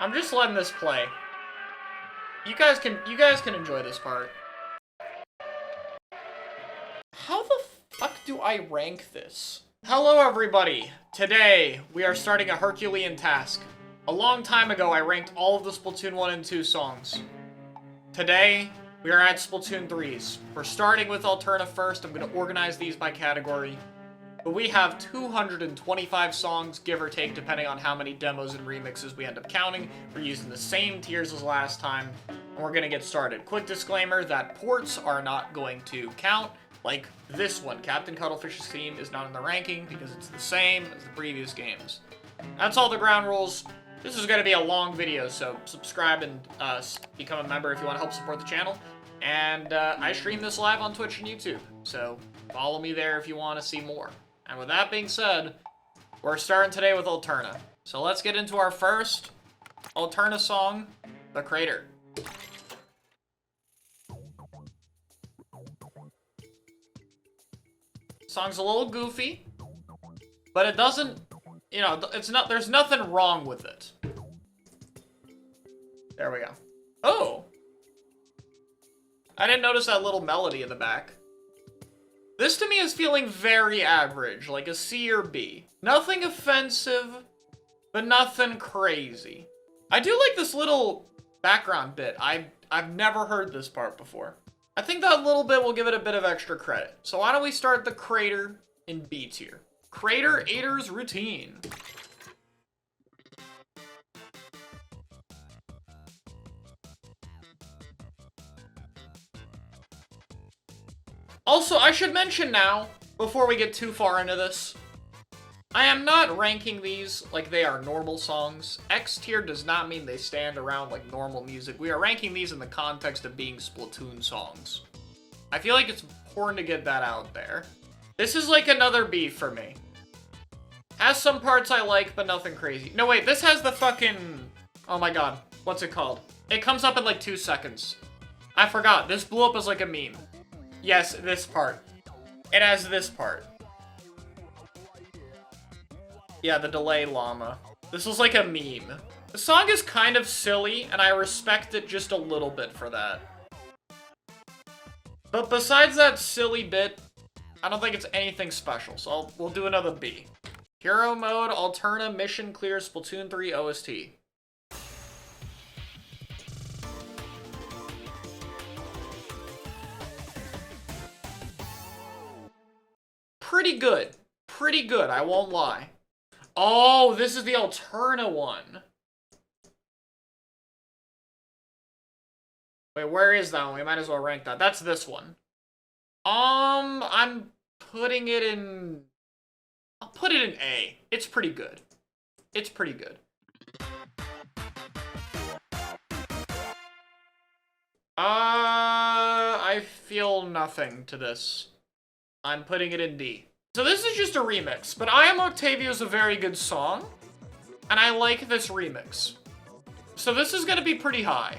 I'm just letting this play. You guys can enjoy this part. How the fuck do I rank this? Hello everybody. Today we are starting a Herculean task. A long time ago I ranked all of the Splatoon 1 and 2 songs. Today we are at Splatoon 3's. We're starting with Alterna first. I'm going to organize these by category. But we have 225 songs, give or take, depending on how many demos and remixes we end up counting. We're using the same tiers as last time, and we're gonna get started. Quick disclaimer that ports are not going to count, like this one. Captain Cuttlefish's theme is not in the ranking because it's the same as the previous games. That's all the ground rules. This is gonna be a long video, so subscribe and become a member if you want to help support the channel. And I stream this live on Twitch and YouTube, so follow me there if you want to see more. And with that being said, we're starting today with Alterna. So let's get into our first Alterna song, The Crater. Song's a little goofy, but it doesn't, you know, there's nothing wrong with it. There we go. Oh! I didn't notice that little melody in the back. This to me is feeling very average, like a C or B. Nothing offensive, but nothing crazy. I do like this little background bit. I've never heard this part before. I think that little bit will give it a bit of extra credit. So why don't we start The Crater in B tier. Crater Aiders Routine. Also, I should mention now, before we get too far into this, I am not ranking these like they are normal songs. X tier does not mean they stand around like normal music. We are ranking these in the context of being Splatoon songs. I feel like it's important to get that out there. This is like another B for me. Has some parts I like, but nothing crazy. No, wait, this has the fucking... Oh my god, what's it called? It comes up in like 2 seconds. I forgot, this blew up as like a meme. Yes, this part. It has this part. Yeah, the delay llama. This was like a meme. The song is kind of silly, and I respect it just a little bit for that. But besides that silly bit, I don't think it's anything special, so we'll do another B. Hero Mode, Alterna, Mission Clear, Splatoon 3 OST. Pretty good. Pretty good, I won't lie. Oh, this is the Alterna one. Wait, where is that one? We might as well rank that. That's this one. I'm putting it in... I'll put it in A. It's pretty good. It's pretty good. I feel nothing to this. I'm putting it in D. So this is just a remix, but I Am Octavia is a very good song, and I like this remix. So this is gonna be pretty high.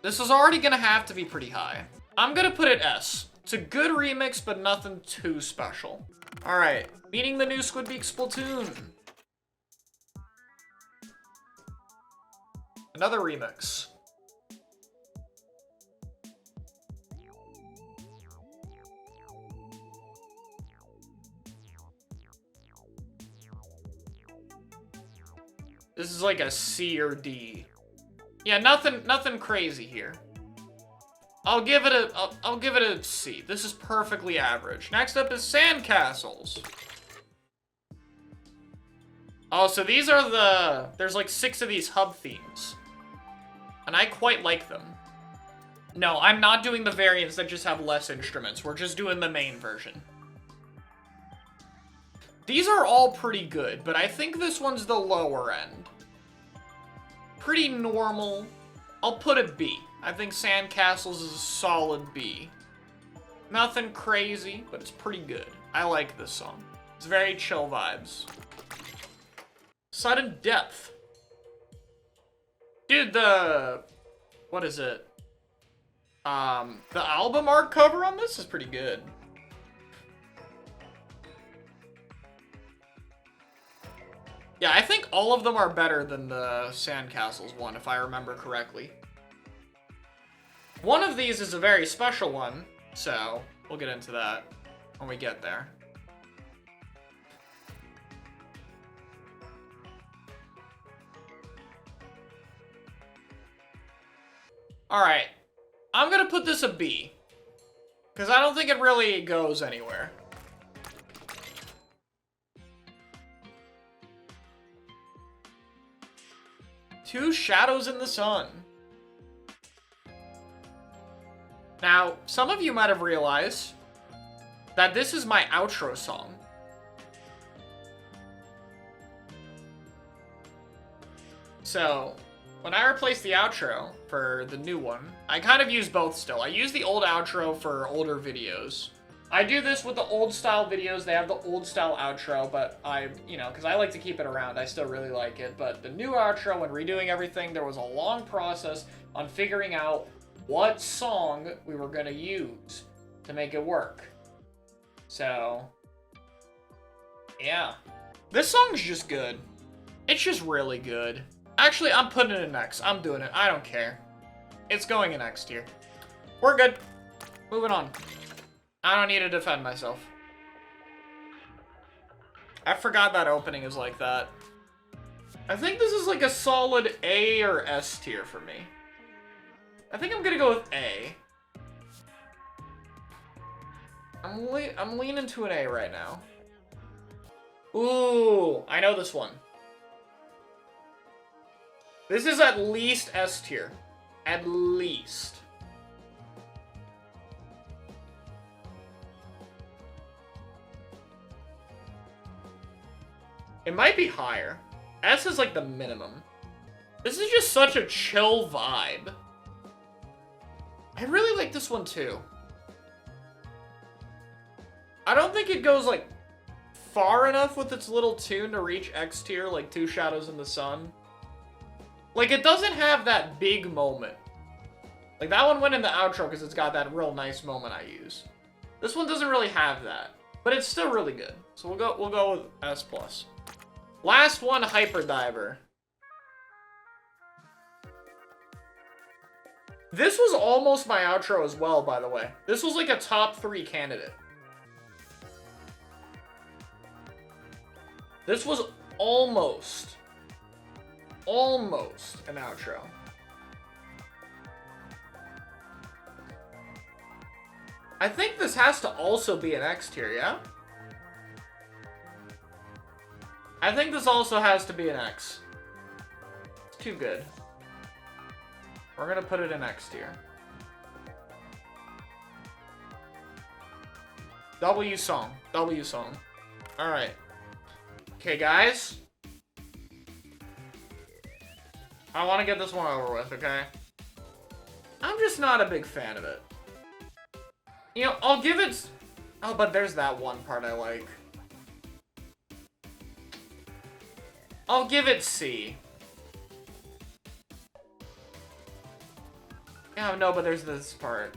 This is already gonna have to be pretty high. I'm gonna put it S. It's a good remix, but nothing too special. Alright, meeting the new Squidbeak Splatoon. Another remix. This is like a C or D. Yeah, nothing crazy here. I'll give it a C. This is perfectly average. Next up is Sandcastles. Oh, so these are there's like 6 of these hub themes. And I quite like them. No, I'm not doing the variants that just have less instruments. We're just doing the main version. These are all pretty good, but I think this one's the lower end. Pretty normal. I'll put it B. I think Sandcastles is a solid B. Nothing crazy, but it's pretty good. I like this song. It's very chill vibes. Sudden Depth. Dude, what is it? The album art cover on this is pretty good. Yeah, I think all of them are better than the Sandcastles one, if I remember correctly. One of these is a very special one, so we'll get into that when we get there. Alright, I'm gonna put this a B, because I don't think it really goes anywhere. Two shadows in the sun. Now, some of you might have realized that this is my outro song. So, when I replace the outro for the new one, I kind of use both still. I use the old outro for older videos. I do this with the old style videos. They have the old style outro, but because I like to keep it around, I still really like it. But the new outro, when redoing everything, there was a long process on figuring out what song we were going to use to make it work. So, yeah. This song's just good. It's just really good. Actually, I'm putting it in next. I'm doing it. I don't care. It's going in next tier. We're good. Moving on. I don't need to defend myself. I forgot that opening is like that. I think this is like a solid A or S tier for me. I think I'm gonna go with A. I'm leaning to an A right now. Ooh, I know this one. This is at least S tier. At least. It might be higher. S is like the minimum. This is just such a chill vibe. I really like this one too. I don't think it goes like far enough with its little tune to reach X tier, like Two Shadows in the Sun. Like, it doesn't have that big moment. Like, that one went in the outro because it's got that real nice moment I use. This one doesn't really have that, but it's still really good. So we'll go with S+. Last one, Hyper Diver. This was almost my outro as well, by the way. This was like a top 3 candidate. This was almost an outro. I think this has to also be an X tier, yeah? I think this also has to be an X. It's too good. We're gonna put it in X tier. W song. W song. Alright. Okay, guys. I want to get this one over with, okay? I'm just not a big fan of it. You know, I'll give it... Oh, but there's that one part I like. I'll give it C. Yeah, no, but there's this part.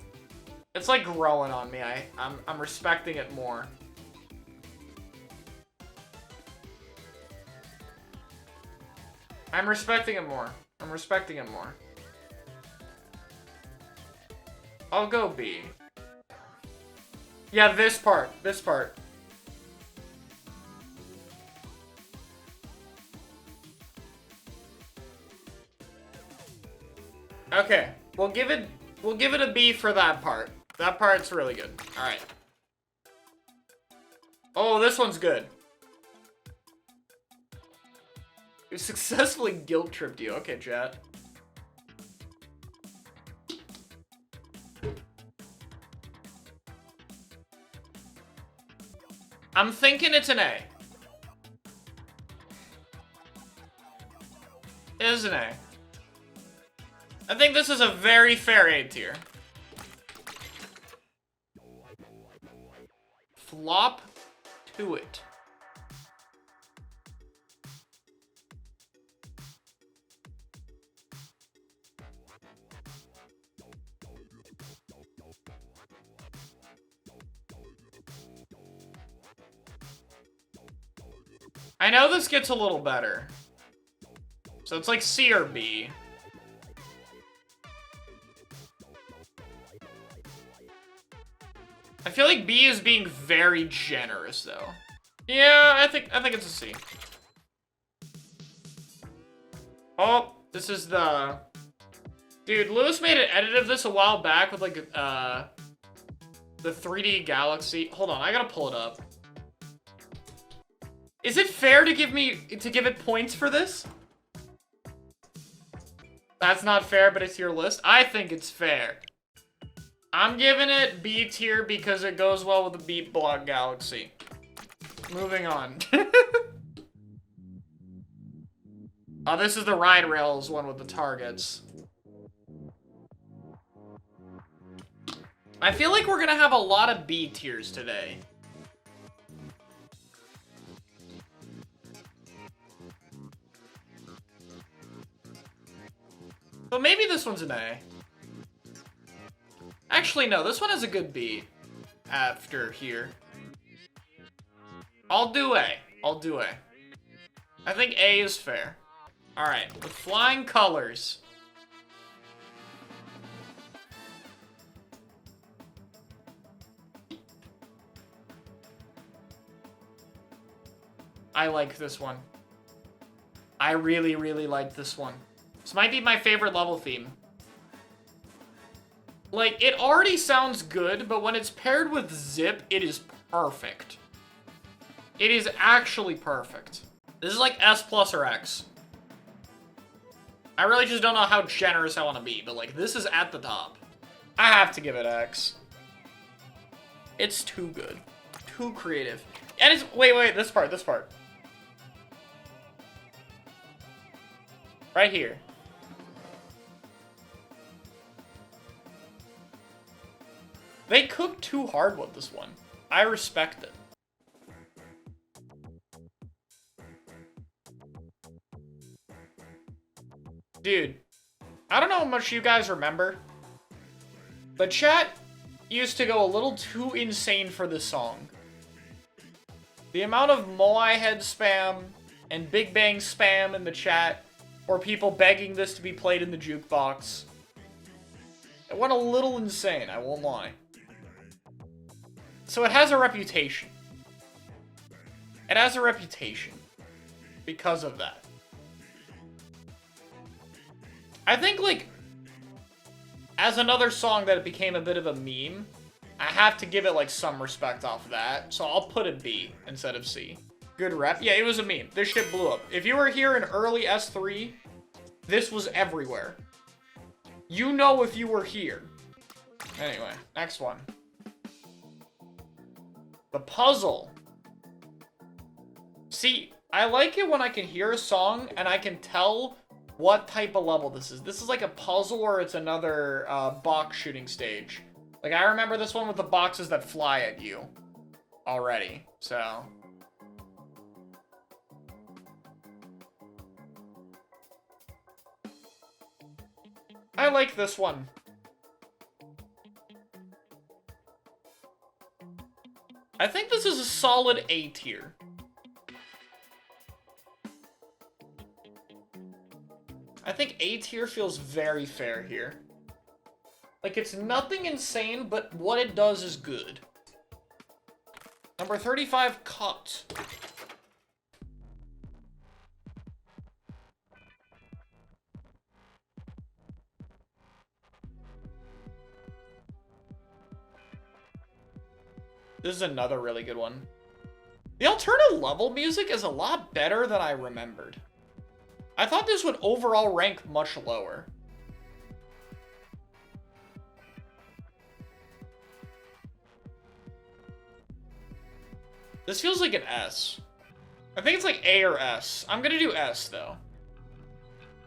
It's like growing on me. I'm respecting it more. I'm respecting it more. I'm respecting it more. I'll go B. Yeah, this part. This part. Okay. We'll give it a B for that part. That part's really good. Alright. Oh, this one's good. We successfully guilt tripped you. Okay, chat. I'm thinking it's an A. It is an A. I think this is a very fair A tier. Flop to it. I know this gets a little better. So it's like C or B. I feel like B is being very generous, though. Yeah, I think it's a C. Oh, this is the... Dude, Lewis made an edit of this a while back with, like, the 3D Galaxy. Hold on, I gotta pull it up. Is it fair to give it points for this? That's not fair, but it's your list. I think it's fair. I'm giving it B tier because it goes well with the Beat Block Galaxy. Moving on. Oh, this is the Ride Rails one with the targets. I feel like we're gonna have a lot of B tiers today. So maybe this one's an A. Actually, no, this one has a good B after here. I'll do A. I'll do A. I think A is fair. Alright, with flying colors. I like this one. I really, really like this one. This might be my favorite level theme. Like, it already sounds good, but when it's paired with Zip, it is perfect. It is actually perfect. This is like S plus or X. I really just don't know how generous I want to be, but like, this is at the top. I have to give it X. It's too good. Too creative. And it's, wait, this part. Right here. They cooked too hard with this one. I respect it. Dude, I don't know how much you guys remember, but chat used to go a little too insane for this song. The amount of Moai head spam and Big Bang spam in the chat, or people begging this to be played in the jukebox. It went a little insane, I won't lie. So it has a reputation. It has a reputation because of that. I think, like, as another song that it became a bit of a meme, I have to give it, like, some respect off of that, so I'll put it B instead of C. Good rep. Yeah, it was a meme. This shit blew up. If you were here in early S3, this was everywhere. You know if you were here. Anyway, next one. The puzzle. See, I like it when I can hear a song and I can tell what type of level this is. This is like a puzzle or it's another box shooting stage. Like, I remember this one with the boxes that fly at you already, so. I like this one. I think this is a solid A tier. I think A tier feels very fair here. Like, it's nothing insane, but what it does is good. Number 35, Cut. This is another really good one. The Alterna level music is a lot better than I remembered. I thought this would overall rank much lower. This feels like an S. I think it's like A or S. I'm gonna do S, though.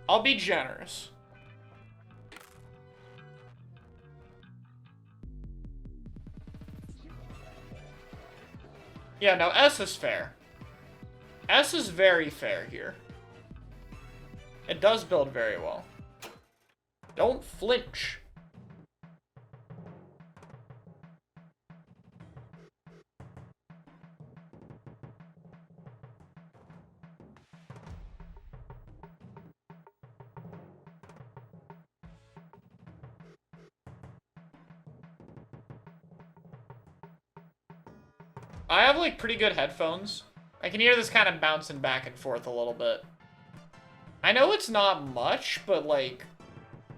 I'll be generous. Yeah, no, S is fair. S is very fair here. It does build very well. Don't flinch. I have like pretty good headphones. I can hear this kind of bouncing back and forth a little bit. I know it's not much, but like,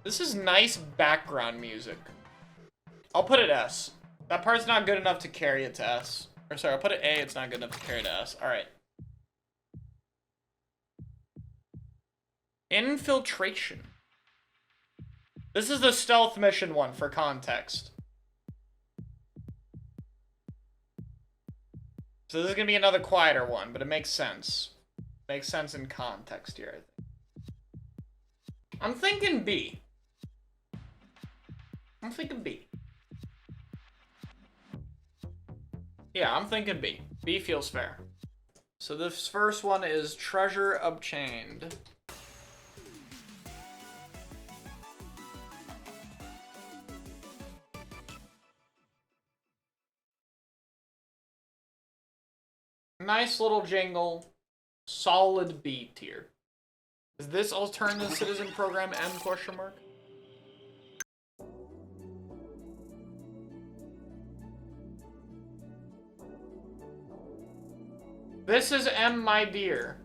this is nice background music. I'll put it S. That part's not good enough to carry it to S. Or sorry, I'll put it A, it's not good enough to carry it to S. Alright. Infiltration. This is the stealth mission one for context. So this is gonna be another quieter one, but it makes sense. Makes sense in context here, I think. I'm thinking B. I'm thinking B. Yeah, I'm thinking B. B feels fair. So this first one is Treasure Obtained. Nice little jingle. Solid B tier. Is this Alterna Citizen Program M question mark? This is M, my dear.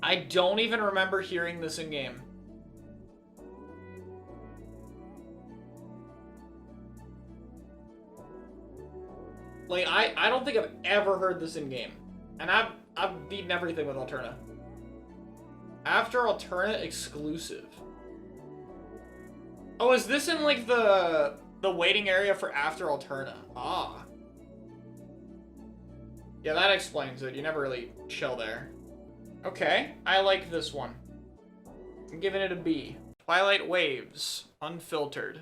I don't even remember hearing this in game. Like, I don't think I've ever heard this in game. And I've beaten everything with Alterna. After Alterna exclusive. Oh, is this in like the waiting area for after Alterna? Ah. Yeah, that explains it. You never really chill there. Okay, I like this one. I'm giving it a B. Twilight Waves, unfiltered.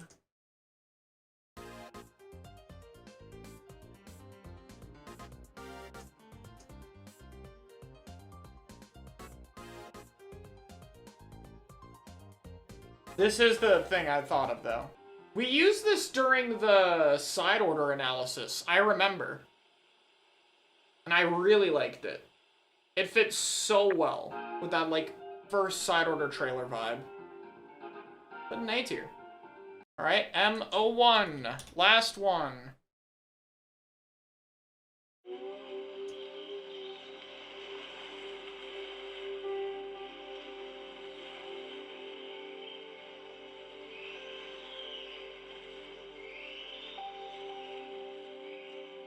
This is the thing I thought of, though. We used this during the side order analysis, I remember. And I really liked it. It fits so well with that, like, first side order trailer vibe. But an A tier. Alright, M01. Last one.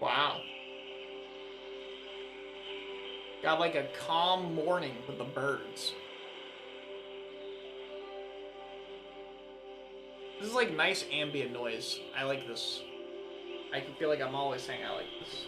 Wow. Got like a calm morning with the birds. This is like nice ambient noise. I like this. I can feel like I'm always saying I like this.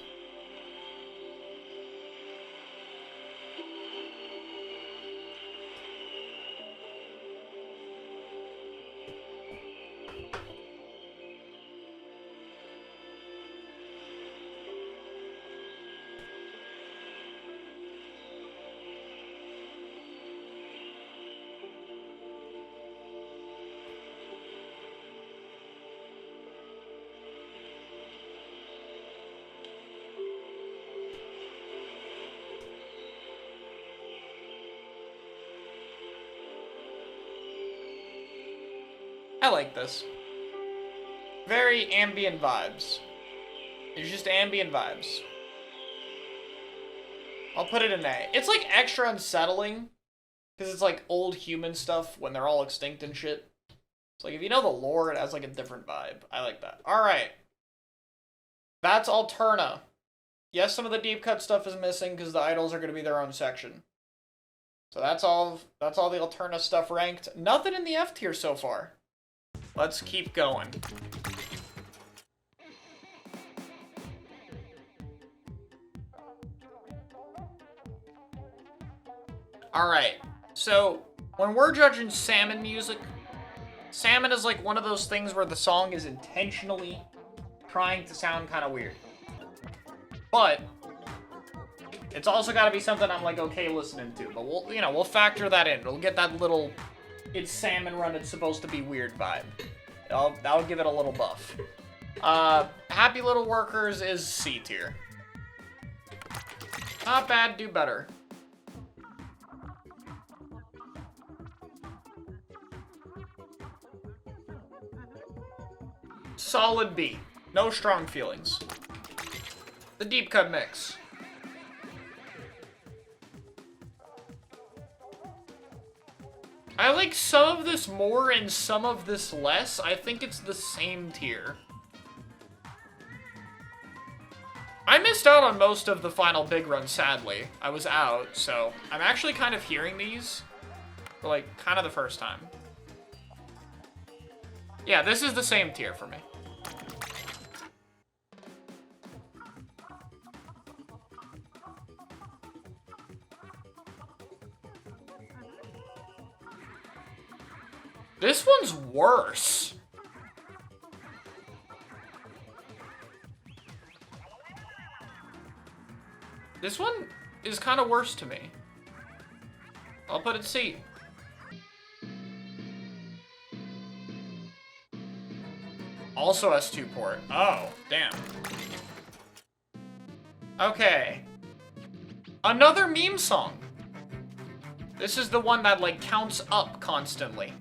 I like this. Very ambient vibes. It's just ambient vibes. I'll put it in A. It's like extra unsettling, because it's like old human stuff when they're all extinct and shit. It's like if you know the lore, it has like a different vibe. I like that. Alright. That's Alterna. Yes, some of the deep cut stuff is missing because the idols are going to be their own section. So that's all the Alterna stuff ranked. Nothing in the F tier so far. Let's keep going. Alright, so when we're judging Salmon music, Salmon is like one of those things where the song is intentionally trying to sound kind of weird. But it's also got to be something I'm like okay listening to. But we'll factor that in. We'll get that little it's Salmon Run, it's supposed to be weird vibe. That'll give it a little buff. Happy Little Workers is C tier. Not bad, do better. Solid B. No strong feelings. The deep cut mix. I like some of this more and some of this less. I think it's the same tier. I missed out on most of the final big run, sadly. I was out, so I'm actually kind of hearing these for, like, kind of the first time. Yeah, this is the same tier for me. This one's worse. This one is kind of worse to me. I'll put it C. Also S2 port. Oh, damn. Okay. Another meme song. This is the one that, like, counts up constantly.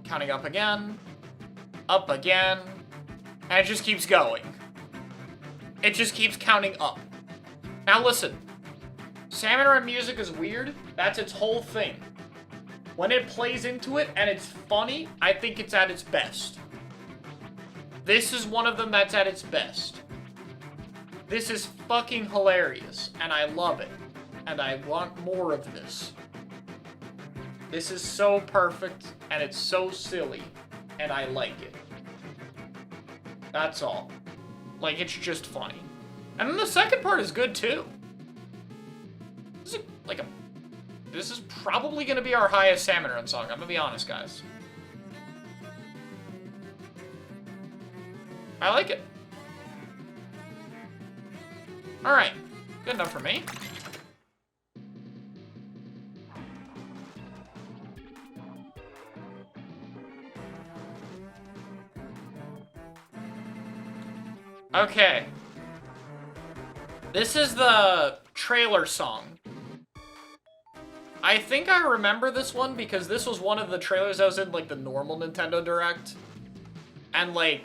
Counting up again, and it just keeps going. It just keeps counting up. Now listen, Salmon Run music is weird. That's its whole thing. When it plays into it and it's funny, I think it's at its best. This is one of them that's at its best. This is fucking hilarious, and I love it. And I want more of this. This is so perfect, and it's so silly, and I like it. That's all. Like, it's just funny. And then the second part is good, too. This is probably gonna be our highest Salmon Run song, I'm gonna be honest, guys. I like it. Alright, good enough for me. Okay. This is the trailer song. I think I remember this one because this was one of the trailers that was in, like, the normal Nintendo Direct. And, like,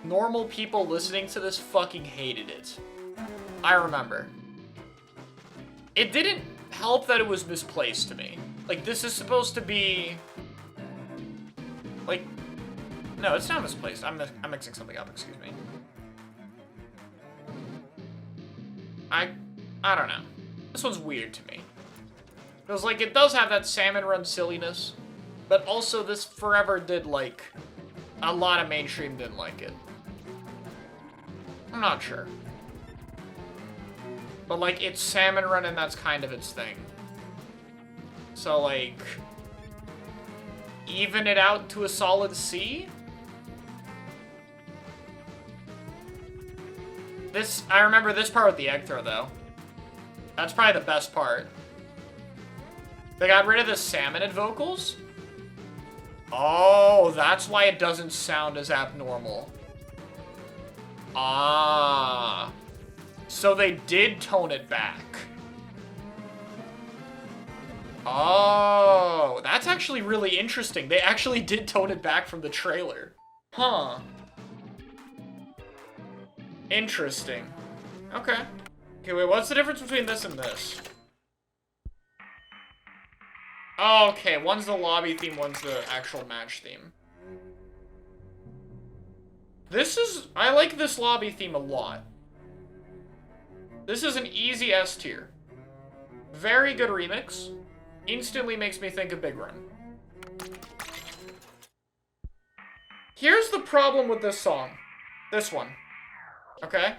normal people listening to this fucking hated it. I remember. It didn't help that it was misplaced to me. Like, this is supposed to be... Like... No, it's not misplaced. I'm mixing something up, excuse me. I don't know. This one's weird to me. Because, like, it does have that Salmon Run silliness, but also this forever did, like, a lot of mainstream didn't like it. I'm not sure. But, like, it's Salmon Run and that's kind of its thing. So, like, even it out to a solid C? I remember this part with the egg throw, though. That's probably the best part. They got rid of the salmonid vocals? Oh, that's why it doesn't sound as abnormal. Ah. So they did tone it back. Oh, that's actually really interesting. They actually did tone it back from the trailer. Huh. Interesting. Okay. Okay, wait, what's the difference between this and this? Oh, okay, one's the lobby theme, one's the actual match theme. I like this lobby theme a lot. This is an easy S tier. Very good remix. Instantly makes me think of Big Run. Here's the problem with this song. This one. Okay?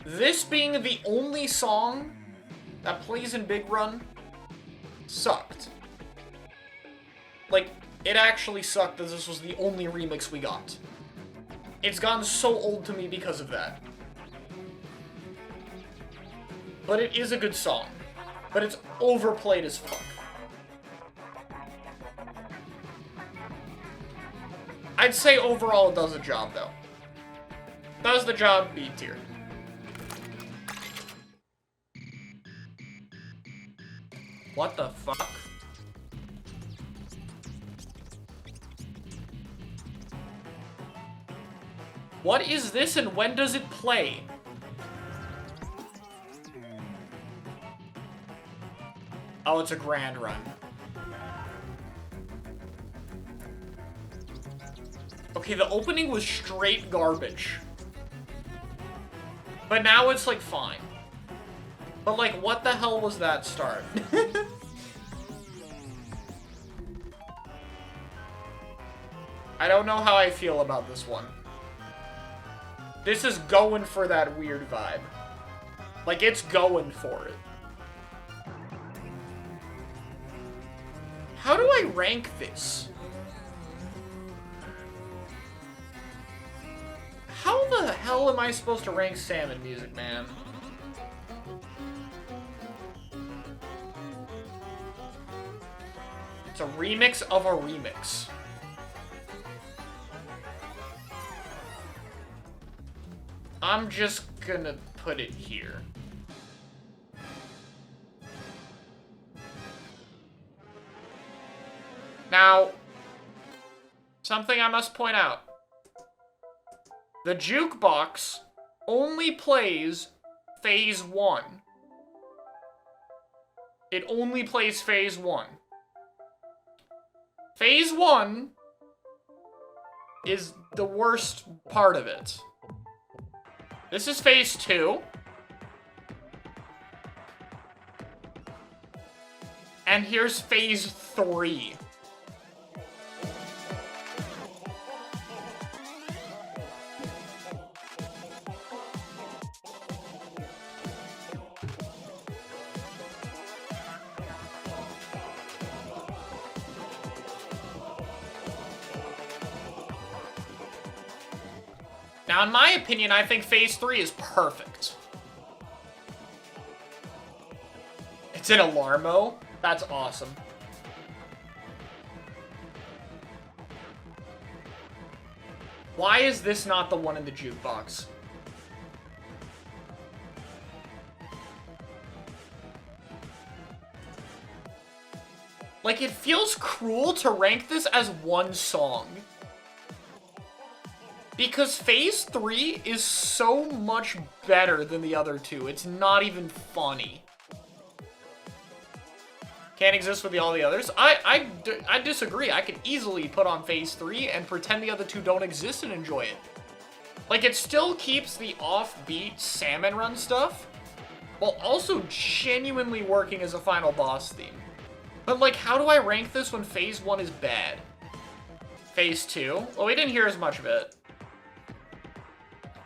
This being the only song that plays in Big Run sucked. Like, it actually sucked that this was the only remix we got. It's gotten so old to me because of that. But it is a good song. But it's overplayed as fuck. I'd say overall it does a job, though. Does the job, B tier. What the fuck? What is this and when does it play? Oh, it's a grand run. Okay, the opening was straight garbage. But now it's, like, fine. But, like, what the hell was that start? I don't know how I feel about this one. This is going for that weird vibe. Like, it's going for it. How do I rank this? How the hell am I supposed to rank Salmon music, man? It's a remix of a remix. I'm just gonna put it here. Now, something I must point out. The jukebox only plays phase 1. It only plays phase 1. Phase 1 is the worst part of it. This is phase 2. And here's phase 3. Now, in my opinion, I think phase 3 is perfect. It's an Alarmo? That's awesome. Why is this not the one in the jukebox? Like, it feels cruel to rank this as one song. Because phase 3 is so much better than the other two. It's not even funny. Can't exist with all the others. I disagree. I could easily put on phase 3 and pretend the other two don't exist and enjoy it. Like, it still keeps the offbeat Salmon Run stuff, while also genuinely working as a final boss theme. But, like, how do I rank this when phase 1 is bad? Phase 2? Well, we didn't hear as much of it.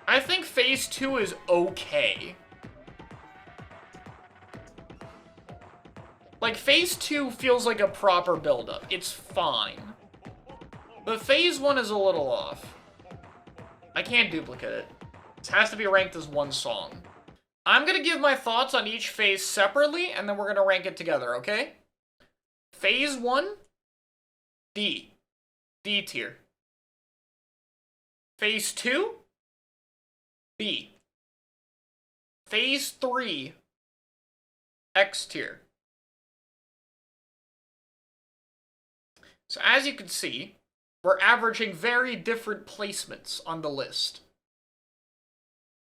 I think phase 2 is okay. Like, phase 2 feels like a proper build-up. It's fine. But phase 1 is a little off. I can't duplicate it. This has to be ranked as one song. I'm gonna give my thoughts on each phase separately, and then we're gonna rank it together, okay? Phase 1, D. D tier. Phase 2, B. Phase 3, X tier. So as you can see, we're averaging very different placements on the list.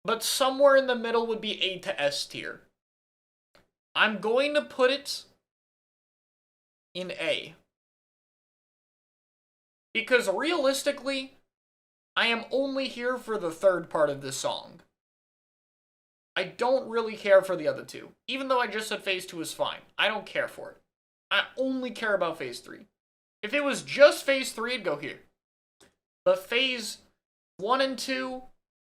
But somewhere in the middle would be A to S tier. I'm going to put it in A. Because realistically, I am only here for the third part of this song. I don't really care for the other two. Even though I just said phase 2 is fine. I don't care for it. I only care about phase 3. If it was just phase 3, it'd go here. But phase 1 and 2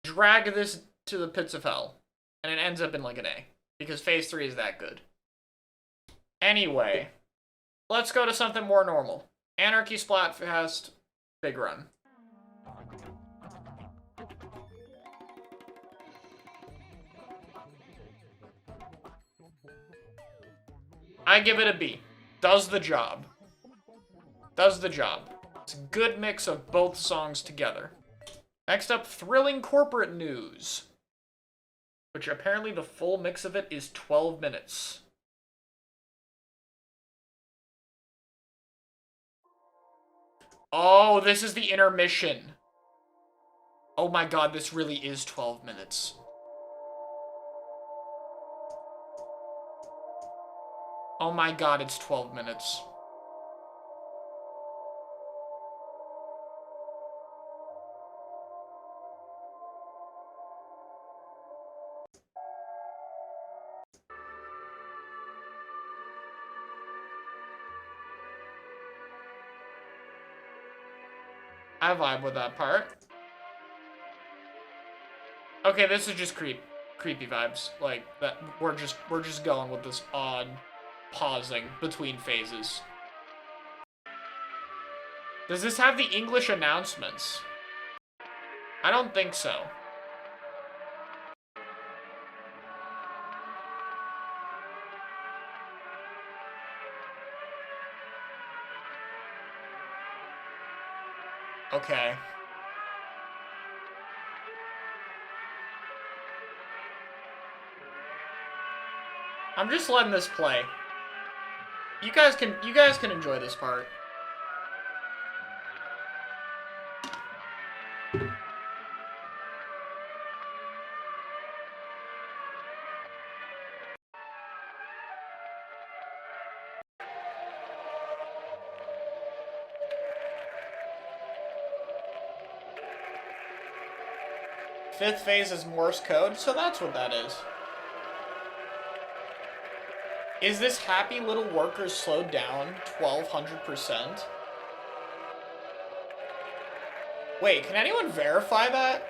drag this to the pits of hell. And it ends up in like an A. Because phase 3 is that good. Anyway, let's go to something more normal. Anarchy Splatfest Big Run. I give it a B. Does the job. Does the job. It's a good mix of both songs together. Next up, thrilling corporate news. Which apparently the full mix of it is 12 minutes. Oh, this is the intermission. Oh my god, this really is 12 minutes. Oh my god, it's 12 minutes. I vibe with that part. Okay, this is just creepy vibes. Like that we're just going with this odd pausing between phases. Does this have the English announcements? I don't think so. Okay. I'm just letting this play. You guys can enjoy this part. Fifth phase is Morse code, so that's what that is. Is this happy little worker slowed down 1200%? Wait, can anyone verify that?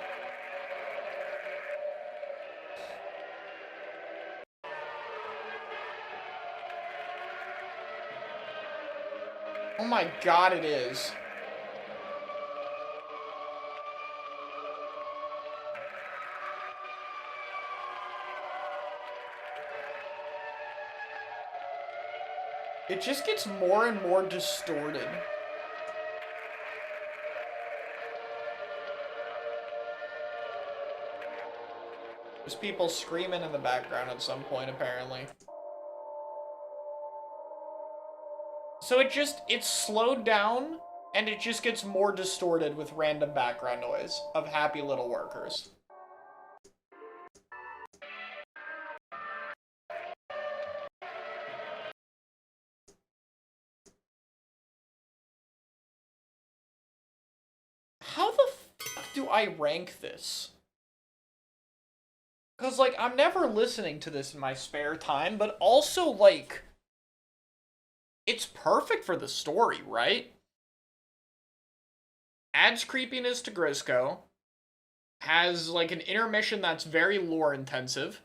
Oh my god, it is. It just gets more and more distorted. There's people screaming in the background at some point, apparently. So it's slowed down, and it just gets more distorted with random background noise of happy little workers. How the fuck do I rank this? Because, like, I'm never listening to this in my spare time, but also, like, it's perfect for the story, right? Adds creepiness to Grisco. Has, like, an intermission that's very lore-intensive.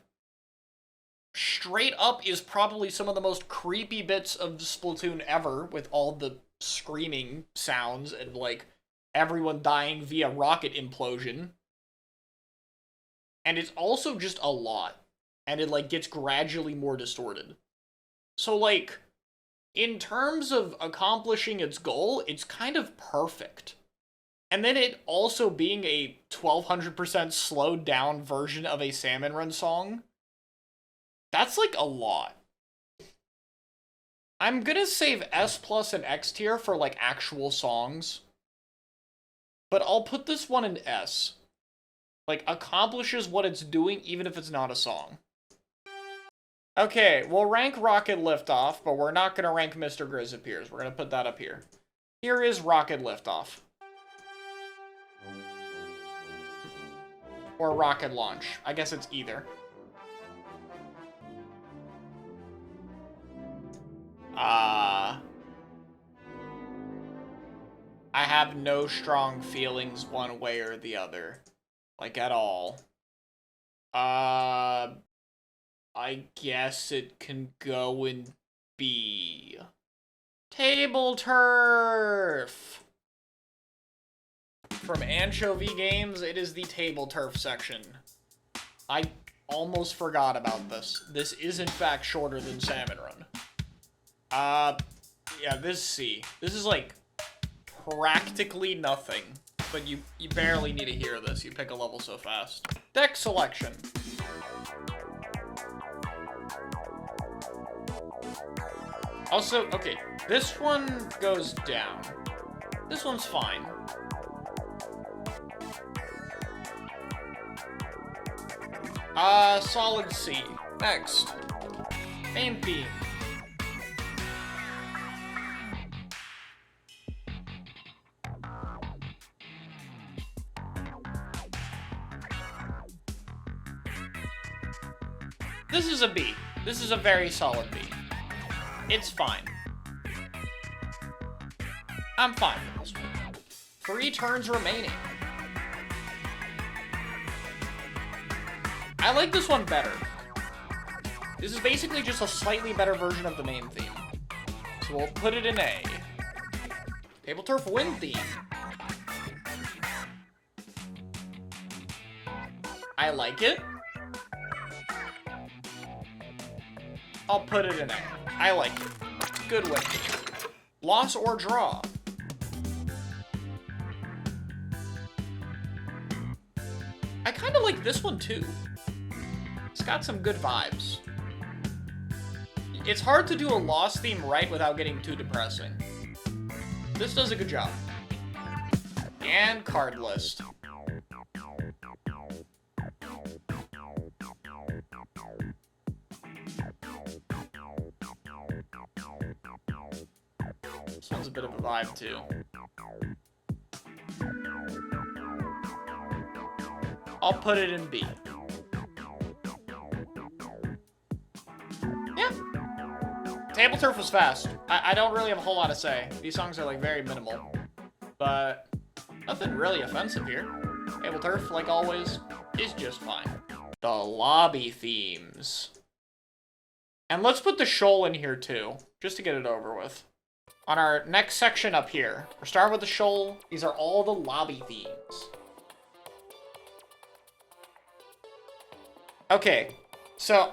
Straight up is probably some of the most creepy bits of Splatoon ever, with all the screaming sounds and, like, everyone dying via rocket implosion. And it's also just a lot. And it, like, gets gradually more distorted. So, like, in terms of accomplishing its goal, it's kind of perfect. And then it also being a 1200% slowed down version of a Salmon Run song, that's, like, a lot. I'm gonna save S plus and X tier for, like, actual songs. But I'll put this one in S. Like, accomplishes what it's doing, even if it's not a song. Okay, we'll rank Rocket Liftoff, but we're not gonna rank Mr. Grizz Appears. We're gonna put that up here. Here is Rocket Liftoff. Or Rocket Launch. I guess it's either. I have no strong feelings one way or the other. Like, at all. I guess it can go in B. Tableturf! From Anchovy Games, it is the Tableturf section. I almost forgot about this. This is, in fact, shorter than Salmon Run. Yeah, this is C. This is, like, practically nothing. But you barely need to hear this. You pick a level so fast. Deck selection. Also, okay, this one goes down. This one's fine. Solid C. Next. Main theme. This is a B. This is a very solid B. It's fine. I'm fine with this one. 3 turns remaining. I like this one better. This is basically just a slightly better version of the main theme. So we'll put it in A. Tableturf win theme. I like it. I'll put it in A. I like it. Good win. Loss or draw. I kind of like this one too. It's got some good vibes. It's hard to do a loss theme right without getting too depressing. This does a good job. And card list. This one's a bit of a vibe too. I'll put it in B. Yeah. Tableturf was fast. I don't really have a whole lot to say. These songs are like very minimal. But nothing really offensive here. Tableturf, like always, is just fine. The lobby themes. And let's put the shoal in here too, just to get it over with. On our next section up here, we're starting with the shoal. These are all the lobby themes. Okay, so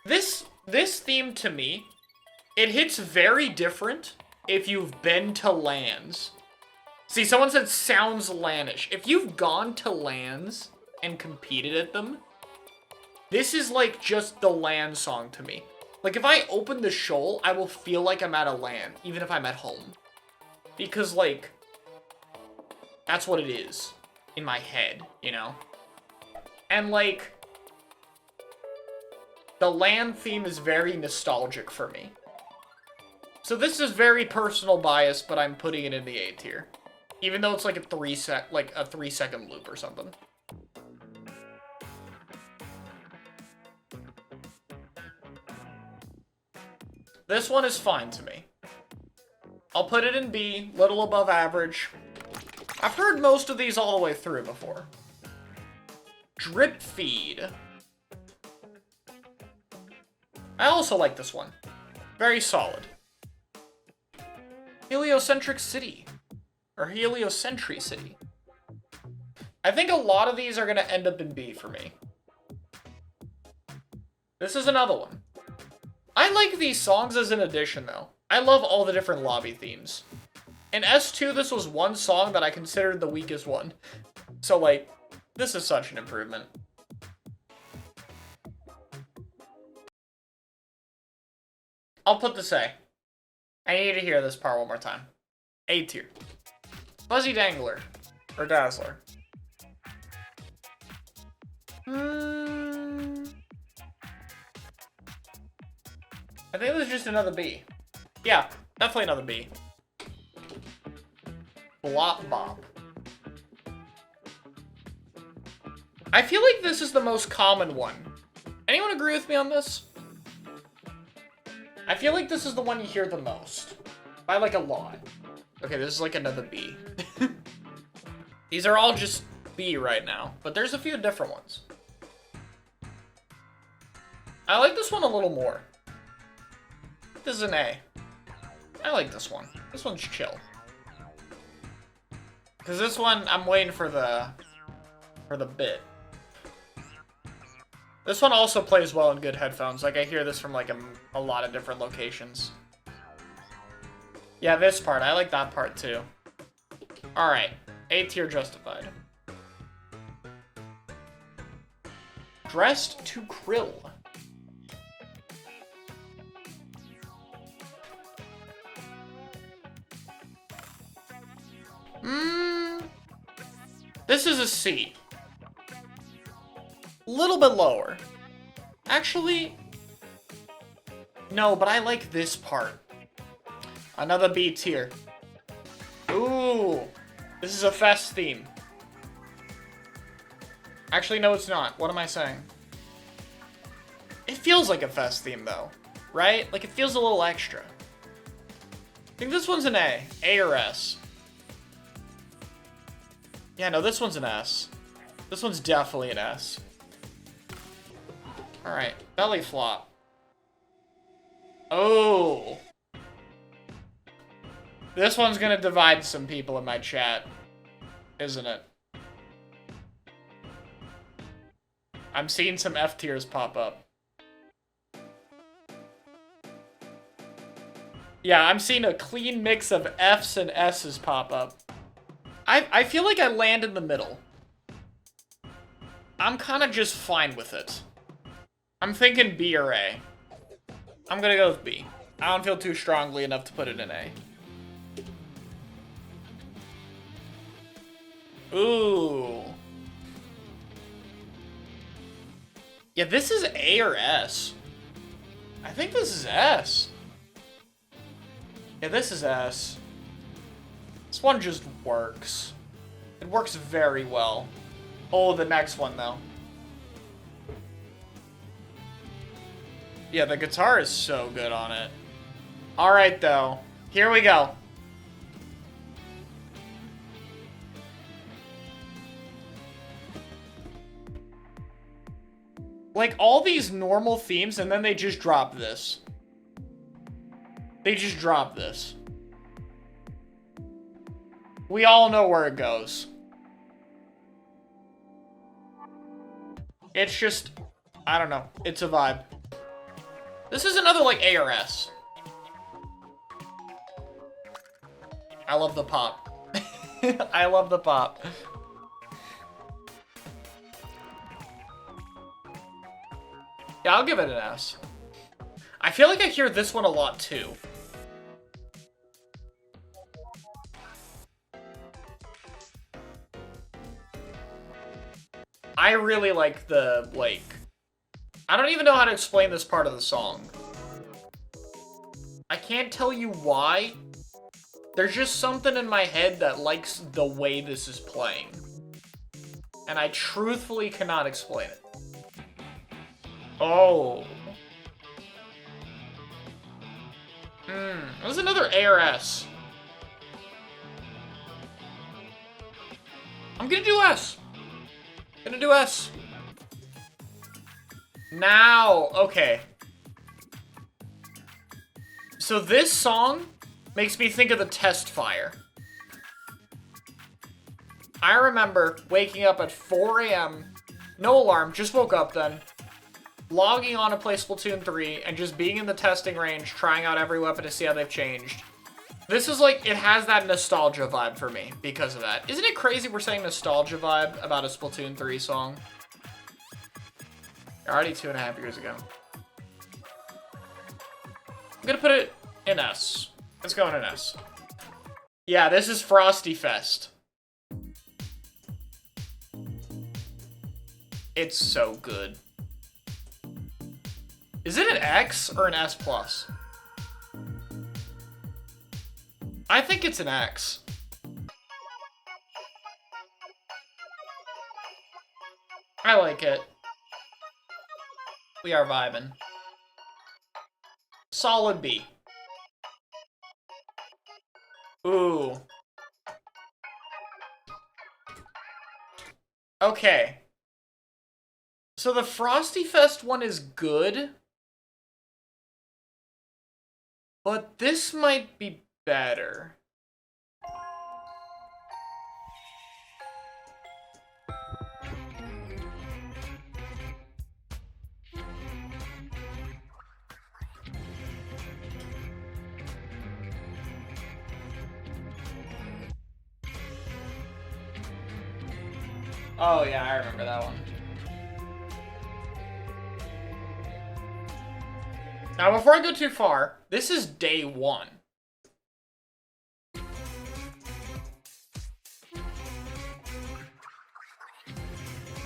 this theme to me, it hits very different if you've been to LANs. See, someone said sounds LAN-ish. If you've gone to LANs and competed at them, this is like just the LAN song to me. Like if I open the shoal, I will feel like I'm at a LAN, even if I'm at home. Because like, that's what it is in my head, you know? And like, the LAN theme is very nostalgic for me. So this is very personal bias, but I'm putting it in the A tier. Even though it's like a 3-second loop or something. This one is fine to me. I'll put it in B, little above average. I've heard most of these all the way through before. Drip feed. I also like this one. Very solid. Heliocentric City. Or Heliocentricity. I think a lot of these are going to end up in B for me. This is another one. I like these songs as an addition, though. I love all the different lobby themes. In S2, this was one song that I considered the weakest one. So, like, this is such an improvement. I'll put this A. I need to hear this part one more time. A tier. Fuzzy Dangler. Or Dazzler. I think this is just another B. Yeah, definitely another B. Blop Bop. I feel like this is the most common one. Anyone agree with me on this? I feel like this is the one you hear the most. By like a lot. Okay, this is like another B. These are all just B right now, but there's a few different ones. I like this one a little more. This is an A. I like this one. This one's chill. Because this one, I'm waiting for the bit. This one also plays well in good headphones. Like, I hear this from, like, a lot of different locations. Yeah, this part. I like that part, too. Alright. A tier justified. Dressed to Krill. This is a C. Little bit lower. Actually, no, but I like this part. Another B tier. Ooh, this is a fest theme. Actually, no, it's not. What am I saying? It feels like a fest theme, though, right? Like, it feels a little extra. I think this one's an A. A or S. Yeah, no, this one's an S. This one's definitely an S. Alright, belly flop. Oh. This one's gonna divide some people in my chat, isn't it? I'm seeing some F tiers pop up. Yeah, I'm seeing a clean mix of Fs and S's pop up. I feel like I land in the middle. I'm kind of just fine with it. I'm thinking B or A. I'm gonna go with B. I don't feel too strongly enough to put it in A. Ooh. Yeah, this is A or S. I think this is S. Yeah, this is S. This one just works. It works very well. Oh, the next one, though. Yeah, the guitar is so good on it. Alright, though. Here we go. Like, all these normal themes, and then they just drop this. They just drop this. We all know where it goes. It's just, I don't know. It's a vibe. This is another, like, A or S. I love the pop. I love the pop. Yeah, I'll give it an S. I feel like I hear this one a lot, too. I really like the, like... I don't even know how to explain this part of the song. I can't tell you why. There's just something in my head that likes the way this is playing. And I truthfully cannot explain it. Oh. There's another A or S. I'm gonna do S. Gonna do S. Now, okay. So this song makes me think of the test fire. I remember waking up at 4 a.m., no alarm, just woke up then, logging on to play Splatoon 3, and just being in the testing range, trying out every weapon to see how they've changed. This is like, it has that nostalgia vibe for me because of that. Isn't it crazy we're saying nostalgia vibe about a Splatoon 3 song? Already 2.5 years ago. I'm gonna put it in S. Let's go in an S. Yeah, this is Frosty Fest. It's so good. Is it an X or an S+? I think it's an X. I like it. We are vibing. Solid B. Ooh. Okay. So the Frosty Fest one is good. But this might be better. Oh yeah, I remember that one. Now before I go too far, this is day 1.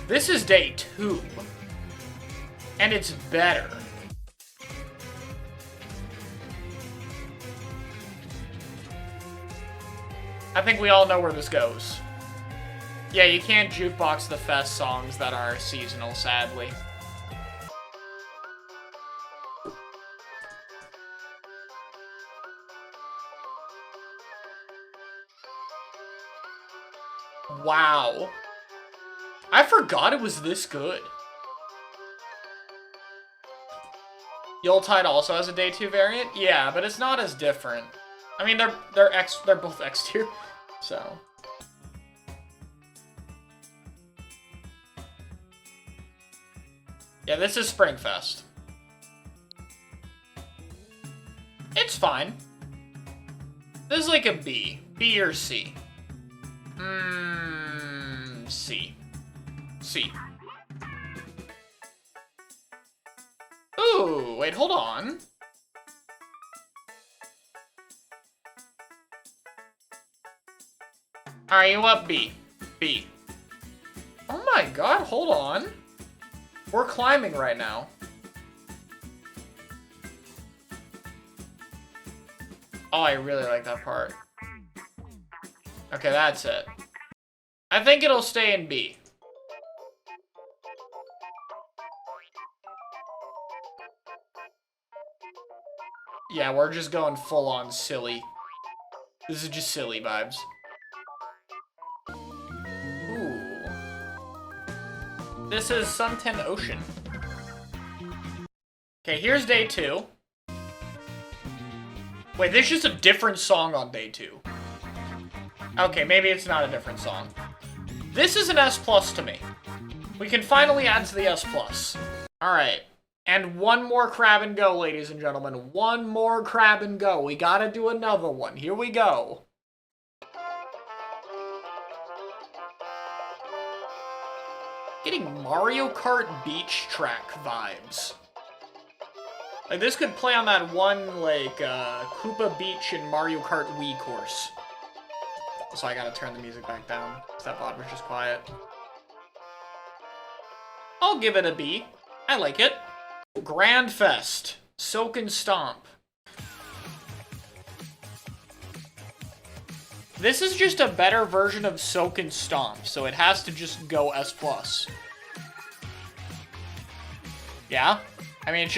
This is day 2. And it's better. I think we all know where this goes. Yeah, you can't jukebox the fest songs that are seasonal, sadly. Wow. I forgot it was this good. Yuletide also has a day 2 variant? Yeah, but it's not as different. I mean, they're both X tier, so. Yeah, this is Springfest. It's fine. This is like a B. B or C. C. C. Ooh, wait, hold on. Alright, you want B. B. Oh my god, hold on. We're climbing right now. Oh, I really like that part. Okay, that's it. I think it'll stay in B. Yeah, we're just going full on silly. This is just silly vibes. Ooh. This is Sunten Ocean. Okay, here's day 2. Wait, there's just a different song on day 2. Okay, maybe it's not a different song. This is an S+ to me. We can finally add to the S+. Alright. And one more crab and go, ladies and gentlemen. One more crab and go. We gotta do another one. Here we go. Getting Mario Kart Beach Track vibes. Like, this could play on that one, like, Koopa Beach and Mario Kart Wii course. So I gotta turn the music back down, because that VOD was just quiet. I'll give it a B. I like it. Grand Fest. Soak and Stomp. This is just a better version of Soak and Stomp, so it has to just go S+. Yeah? I mean, it's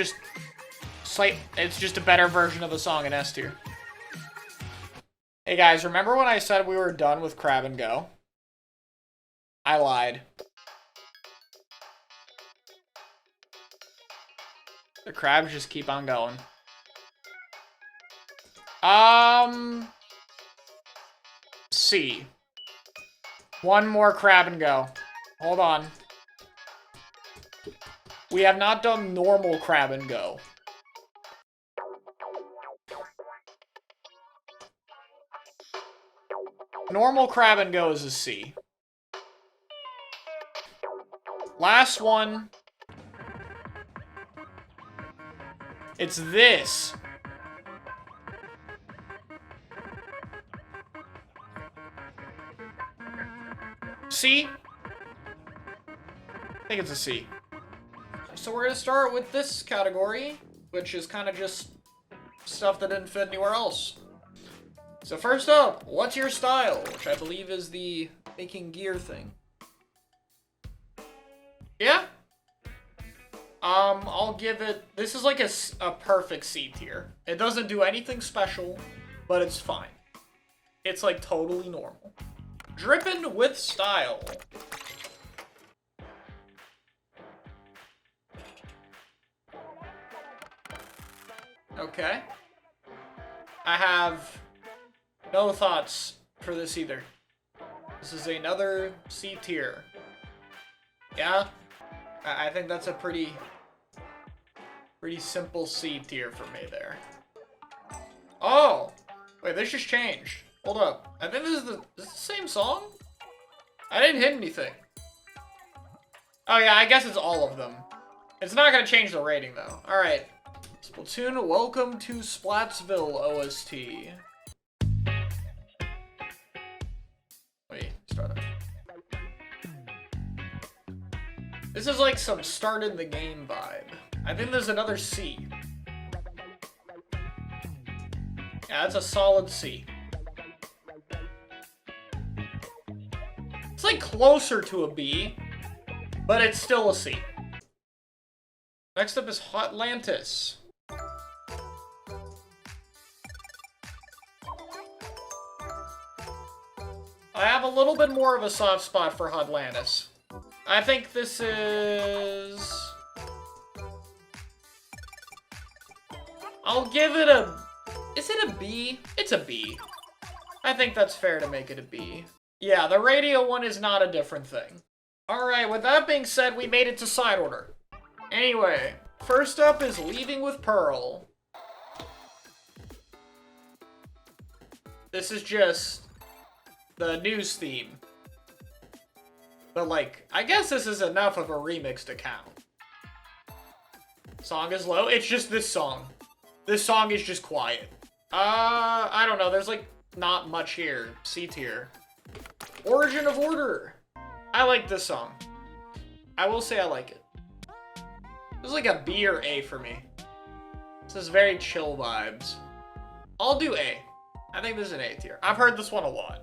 just a better version of the song in S tier. Hey guys, remember when I said we were done with Crab and Go? I lied. The crabs just keep on going. C. One more Crab and Go. Hold on. We have not done normal Crab and Go. Normal Crab and Go is a C. Last one. It's this. C? I think it's a C. So we're gonna start with this category, which is kind of just stuff that didn't fit anywhere else. So first up, what's your style? Which I believe is the making gear thing. Yeah? I'll give it... This is like a perfect C tier. It doesn't do anything special, but it's fine. It's like totally normal. Drippin' with style. Okay. I have no thoughts for this either. This is another C tier. Yeah? I think that's a pretty simple C tier for me there. Oh! Wait, this just changed. Hold up. I think this is the same song? I didn't hit anything. Oh yeah, I guess it's all of them. It's not gonna change the rating though. Alright. Splatoon, welcome to Splatsville OST. Wait, start it. This is like some start in the game vibe. I think there's another C. Yeah, that's a solid C. It's like closer to a B, but it's still a C. Next up is Hotlantis. I have a little bit more of a soft spot for Hotlantis. I think this is... I'll give it a... Is it a B? It's a B. I think that's fair to make it a B. Yeah, the radio one is not a different thing. Alright, with that being said, we made it to side order. Anyway, first up is Leaving with Pearl. This is just the news theme. But like, I guess this is enough of a remix to count. Song is low. It's just this song. This song is just quiet. I don't know. There's like not much here. C tier. Origin of Order. I like this song. I will say I like it. This is like a B or A for me. This is very chill vibes. I'll do A. I think this is an A tier. I've heard this one a lot.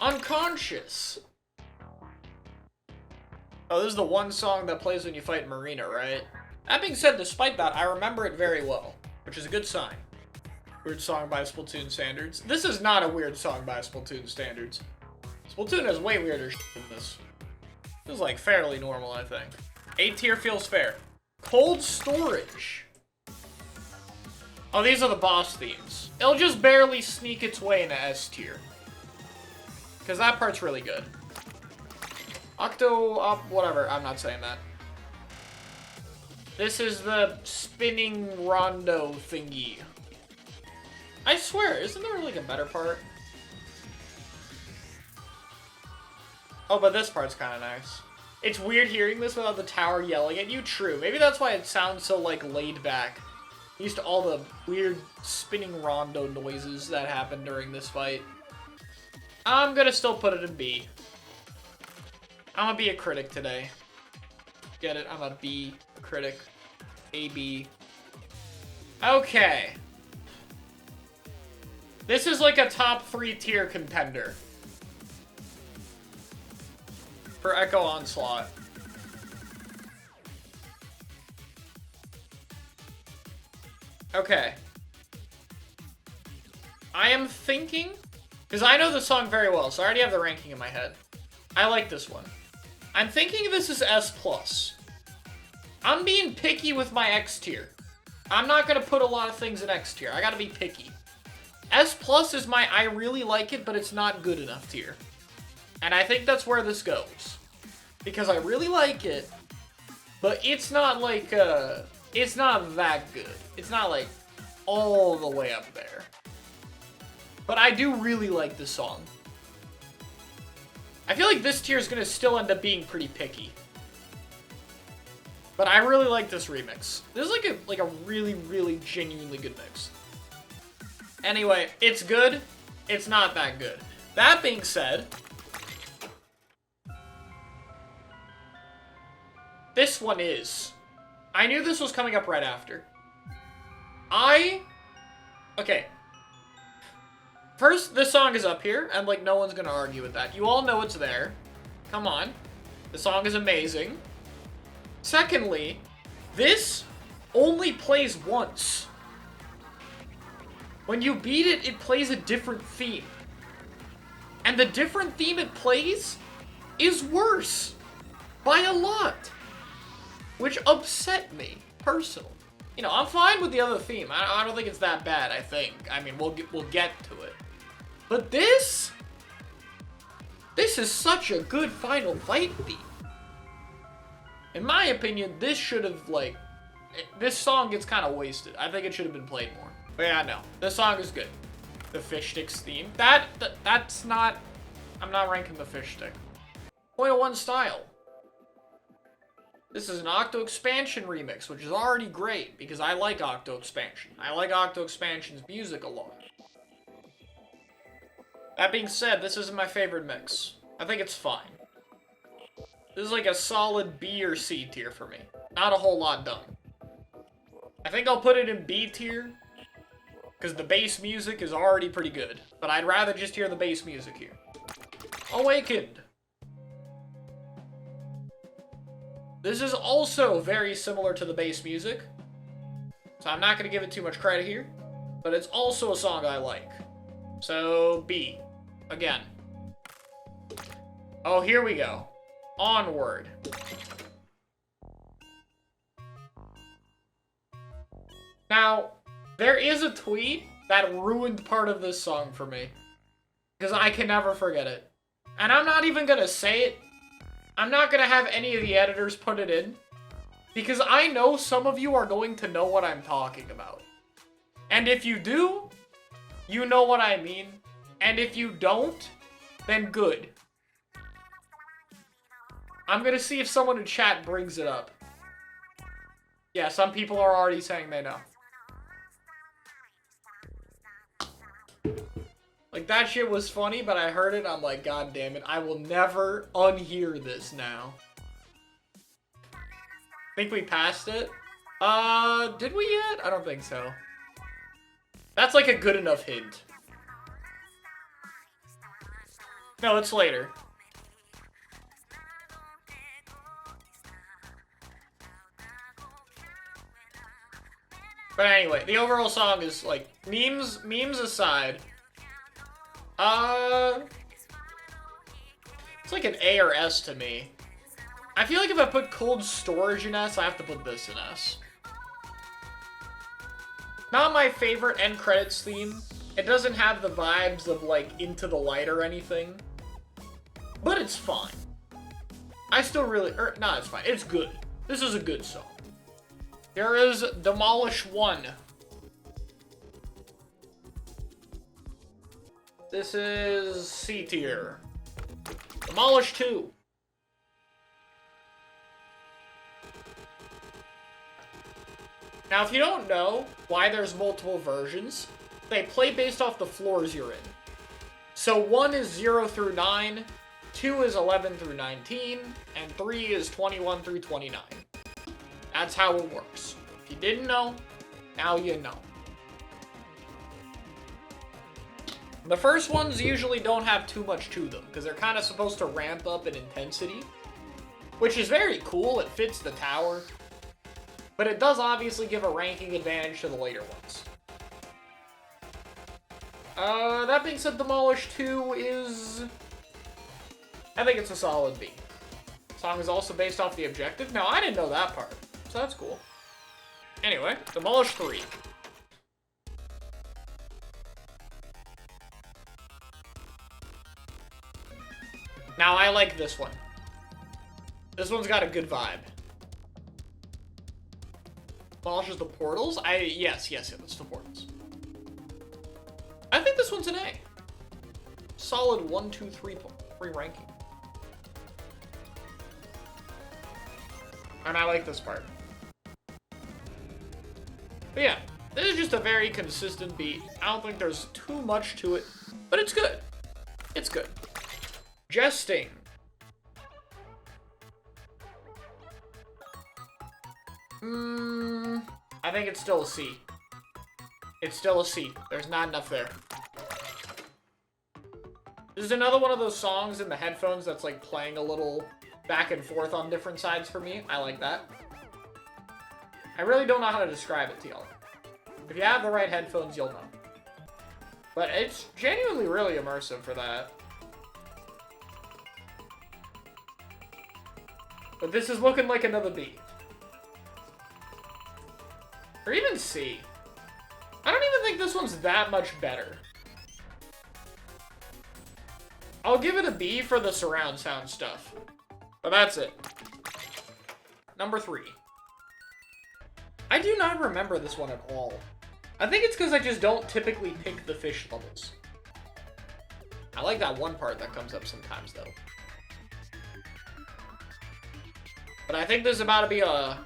Unconscious. Oh, this is the one song that plays when you fight Marina, right? That being said, despite that, I remember it very well, which is a good sign. Weird song by Splatoon standards. This is not a weird song by Splatoon standards. Splatoon has way weirder shit than this. This is like fairly normal, I think. A tier feels fair. Cold Storage. Oh, these are the boss themes. It'll just barely sneak its way into S tier. Because that part's really good. Whatever, I'm not saying that. This is the spinning rondo thingy. I swear, isn't there like a better part? Oh, but this part's kind of nice. It's weird hearing this without the tower yelling at you. True. Maybe that's why it sounds so, like, laid back. Used to all the weird spinning rondo noises that happened during this fight. I'm gonna still put it in B. I'm gonna be a critic today. Get it? I'm a B critic. A B. Okay. This is like a top 3 tier contender. For Echo Onslaught. Okay. I am thinking, because I know the song very well, so I already have the ranking in my head. I like this one. I'm thinking this is S+. I'm being picky with my X tier. I'm not going to put a lot of things in X tier. I got to be picky. S+ is my I really like it, but it's not good enough tier. And I think that's where this goes. Because I really like it, but it's not like, it's not that good. It's not like all the way up there. But I do really like this song. I feel like this tier is gonna still end up being pretty picky. But I really like this remix. This is like a really, really genuinely good mix. Anyway, it's good. It's not that good. That being said, this one is. I knew this was coming up right after. Okay. First, this song is up here, and like no one's gonna argue with that. You all know it's there. Come on. The song is amazing. Secondly, this only plays once. When you beat it, it plays a different theme. And the different theme it plays is worse. By a lot. Which upset me, personally. You know, I'm fine with the other theme. I don't think it's that bad, I think. I mean, we'll get to it. But this is such a good final fight theme. In my opinion, this should have, like, this song gets kind of wasted. I think it should have been played more. But yeah, no, this song is good. The fish sticks theme. That's not, I'm not ranking the fish stick. 0.01 style. This is an Octo Expansion remix, which is already great, because I like Octo Expansion. I like Octo Expansion's music a lot. That being said, this isn't my favorite mix. I think it's fine. This is like a solid B or C tier for me. Not a whole lot done. I think I'll put it in B tier, because the bass music is already pretty good. But I'd rather just hear the bass music here. Awakened. This is also very similar to the bass music, so I'm not going to give it too much credit here, but it's also a song I like. So, B. Again. Oh, here we go. Onward. Now, there is a tweet that ruined part of this song for me, because I can never forget it. And I'm not even going to say it. I'm not going to have any of the editors put it in, because I know some of you are going to know what I'm talking about. And if you do, you know what I mean. And if you don't, then good. I'm going to see if someone in chat brings it up. Yeah, some people are already saying they know. Like, that shit was funny, but I heard it, I'm like, God damn it, I will never unhear this now. Think we passed it? Did we yet? I don't think so. That's like a good enough hint. No, it's later. But anyway, the overall song is, like, memes aside, it's like an A or S to me. I feel like if I put Cold Storage in S, I have to put this in S. Not my favorite end credits theme. It doesn't have the vibes of, like, Into the Light or anything. But it's fine. I still really... no, it's fine. It's good. This is a good song. Here is Demolish 1. This is C tier. Demolish 2. Now, if you don't know why there's multiple versions, they play based off the floors you're in. So 1 is 0 through 9, 2 is 11 through 19, and 3 is 21 through 29. That's how it works. If you didn't know, now you know. The first ones usually don't have too much to them, because they're kind of supposed to ramp up in intensity, which is very cool. It fits the tower, but it does obviously give a ranking advantage to the later ones. That being said, Demolish 2 is... I think it's a solid B. The song is also based off the objective. Now, I didn't know that part, so that's cool. Anyway, Demolish 3. Now, I like this one. This one's got a good vibe. Demolishes the portals? Yes, it's the portals. I think this one's an A. Solid 1, 2, 3 ranking. And I like this part. But yeah, this is just a very consistent beat. I don't think there's too much to it, but it's good. It's good. Jesting. I think it's still a C. It's still a C. There's not enough there. This is another one of those songs in the headphones that's like playing a little back and forth on different sides for me. I like that. I really don't know how to describe it to y'all. If you have the right headphones, you'll know. But it's genuinely really immersive for that. But this is looking like another B. Or even C. I don't even think this one's that much better. I'll give it a B for the surround sound stuff. But that's it. Number 3. I do not remember this one at all. I think it's because I just don't typically pick the fish levels. I like that one part that comes up sometimes, though. But I think there's about to be a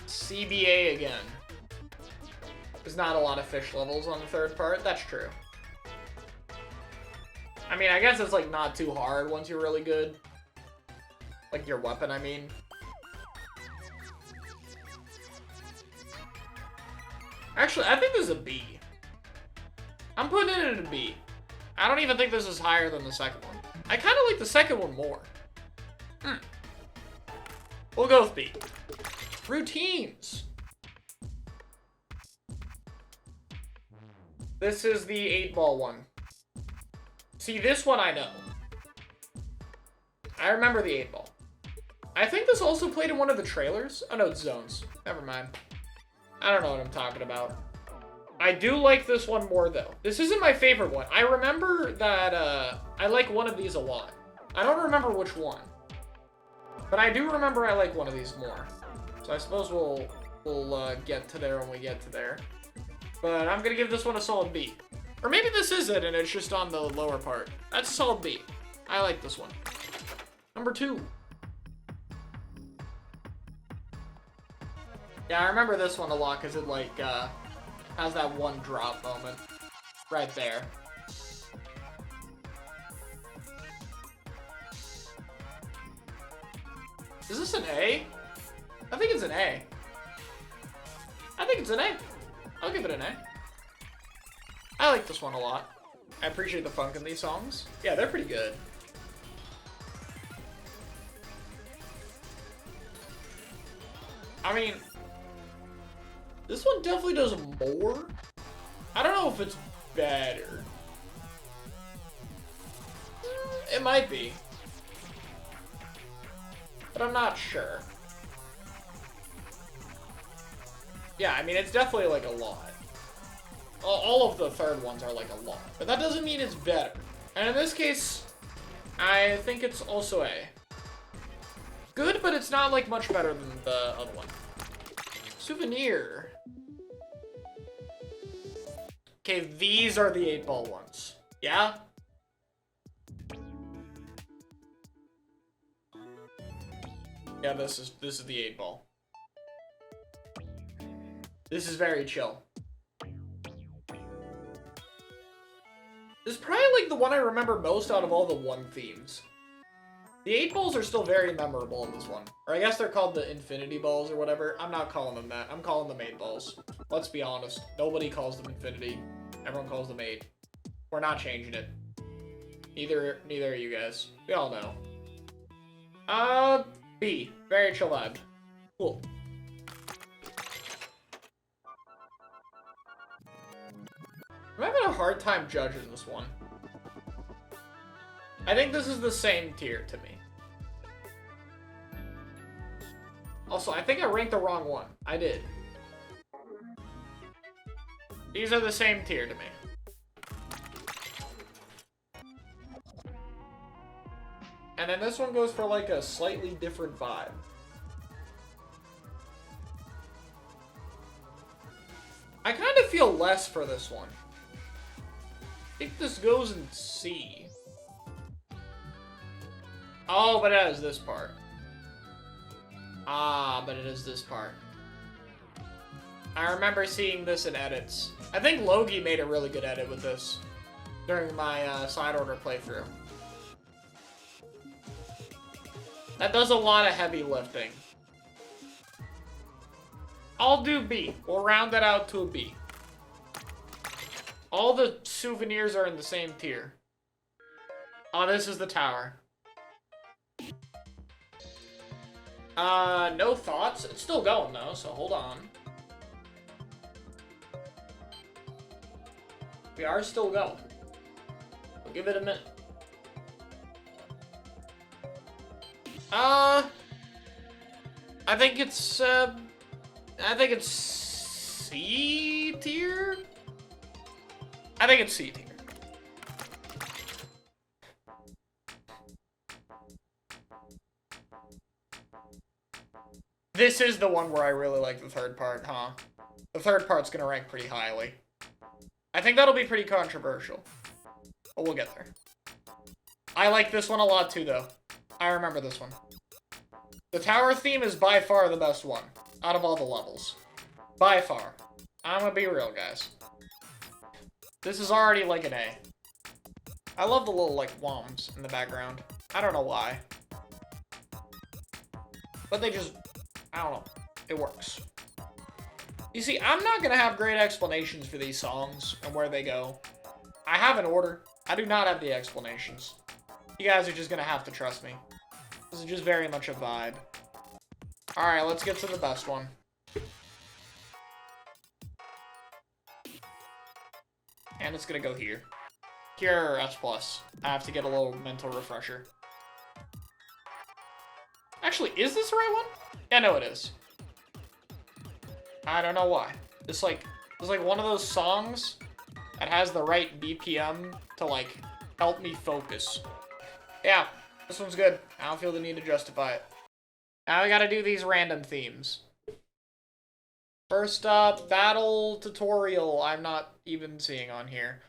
CBA again. There's not a lot of fish levels on the third part. That's true. I mean, I guess it's like not too hard once you're really good. Like your weapon, I mean. Actually, I think this is a B. I'm putting it in a B. I don't even think this is higher than the second one. I kind of like the second one more. We'll go with B. Routines. This is the 8-ball one. See, this one I know. I remember the 8-ball. I think this also played in one of the trailers. Oh no, it's zones. Never mind. I don't know what I'm talking about. I do like this one more though. This isn't my favorite one. I remember that I like one of these a lot. I don't remember which one. But I do remember I like one of these more. So I suppose we'll get to there when we get to there. But I'm gonna give this one a solid B. Or maybe this is it and it's just on the lower part. That's a solid B. I like this one. Number 2. Yeah, I remember this one a lot because it like has that one drop moment right there. Is this an A? I think it's an A. I think it's an A. I'll give it an A. I like this one a lot. I appreciate the funk in these songs. Yeah, they're pretty good. I mean, this one definitely does more. I don't know if it's better. It might be. But I'm not sure. Yeah, I mean, it's definitely like a lot. All of the third ones are like a lot. But that doesn't mean it's better. And in this case, I think it's also A. Good, but it's not like much better than the other one. Souvenir. Okay, these are the 8-ball ones. Yeah? Yeah, this is the 8-ball. This is very chill. This is probably like the one I remember most out of all the one themes. The 8-balls are still very memorable in this one. Or I guess they're called the infinity balls or whatever. I'm not calling them that. I'm calling them 8-balls. Let's be honest. Nobody calls them infinity. Everyone calls them 8. We're not changing it. Neither are you guys. We all know. B. Very chill vibe. Cool. I'm having a hard time judging this one. I think this is the same tier to me. Also, I think I ranked the wrong one. I did. These are the same tier to me. And then this one goes for like a slightly different vibe. I kind of feel less for this one. I think this goes in C. Oh, but it has this part. Ah, but it is this part. I remember seeing this in edits. I think Logie made a really good edit with this during my side order playthrough. That does a lot of heavy lifting. I'll do B. We'll round that out to a B. All the souvenirs are in the same tier. Oh, this is the tower. No thoughts. It's still going though, so hold on. We are still going. We'll give it a minute. I think it's C tier? I think it's C tier. This is the one where I really like the third part, huh? The third part's gonna rank pretty highly. I think that'll be pretty controversial. But we'll get there. I like this one a lot too, though. I remember this one. The tower theme is by far the best one out of all the levels. By far. I'm gonna be real, guys. This is already like an A. I love the little, like, woms in the background. I don't know why. but they just, I don't know, it works. You see, I'm not gonna have great explanations for these songs and where they go. I have an order. I do not have the explanations. You guys are just gonna have to trust me. This is just very much a vibe. Alright, let's get to the best one. And it's gonna go here. Here or S+. I have to get a little mental refresher. Actually, is this the right one? Yeah, no, it is. I don't know why. It's like one of those songs that has the right BPM to, like, help me focus. Yeah, this one's good. I don't feel the need to justify it. Now we gotta do these random themes. First up, battle tutorial. I'm not even seeing on here.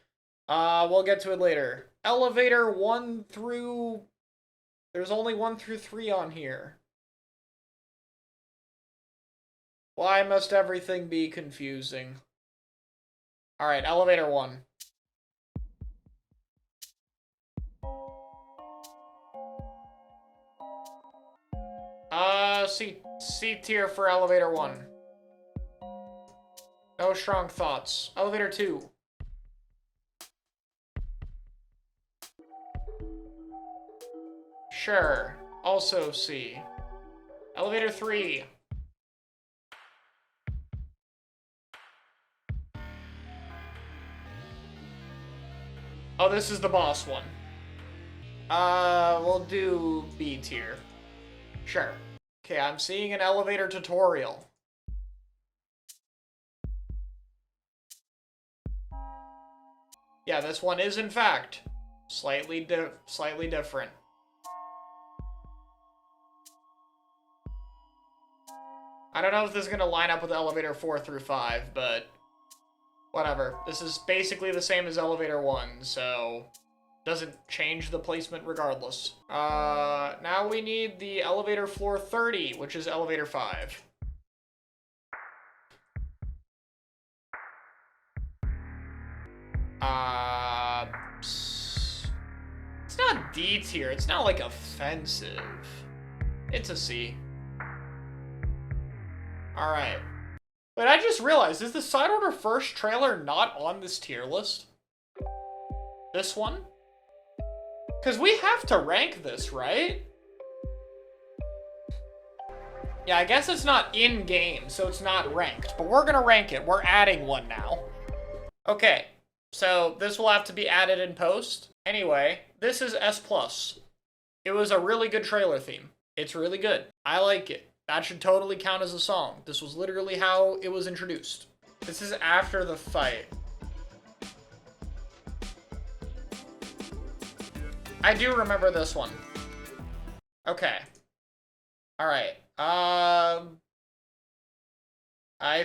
We'll get to it later. Elevator 1 through... There's only 1 through 3 on here. Why must everything be confusing? Alright, elevator 1. C tier for elevator 1. No strong thoughts. Elevator 2. Sure. Also C. Elevator 3. Oh, this is the boss one. We'll do B tier. Sure. Okay, I'm seeing an elevator tutorial. Yeah, this one is, in fact, slightly different. I don't know if this is going to line up with elevator 4 through 5, but whatever. This is basically the same as elevator 1, so doesn't change the placement regardless. Now we need the elevator floor 30, which is elevator 5. It's not D tier. It's not, like, offensive. It's a C. Alright. But I just realized, is the Side Order First trailer not on this tier list? This one? Because we have to rank this, right? Yeah, I guess it's not in-game, so it's not ranked. But we're gonna rank it. We're adding one now. Okay, so this will have to be added in post. Anyway, this is S+. It was a really good trailer theme. It's really good. I like it. That should totally count as a song. This was literally how it was introduced. This is after the fight. I do remember this one. Okay. Alright. I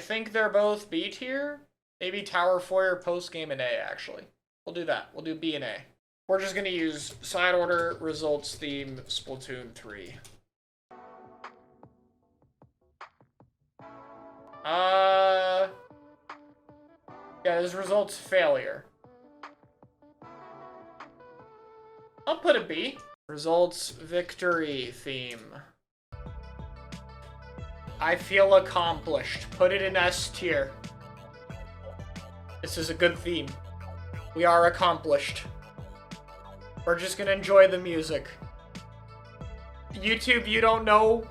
think they're both B tier. Maybe Tower Foyer post-game and A, actually. We'll do that. We'll do B and A. We're just gonna use Side Order Results Theme Splatoon 3. Yeah, this results failure. I'll put a B. Results victory theme. I feel accomplished. Put it in S tier. This is a good theme. We are accomplished. We're just gonna enjoy the music. YouTube, you don't know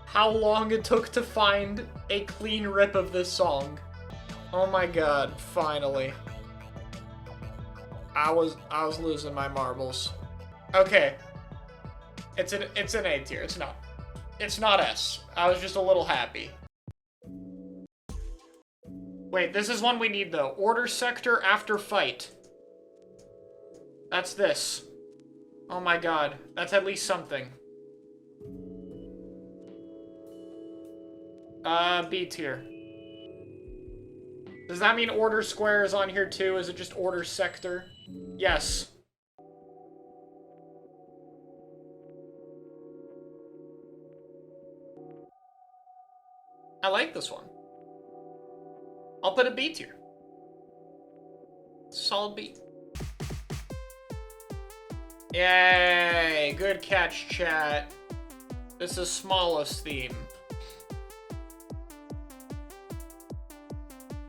how long it took to find a clean rip of this song. Oh my god, finally. I was losing my marbles. Okay. It's an A tier. It's not S. I was just a little happy. Wait, this is one we need though. Order sector after fight. That's this. Oh my god. That's at least something. B tier. Does that mean order square is on here too? Is it just order sector? Yes. I like this one. I'll put a B tier. Solid B. Yay! Good catch, chat. This is smallest theme.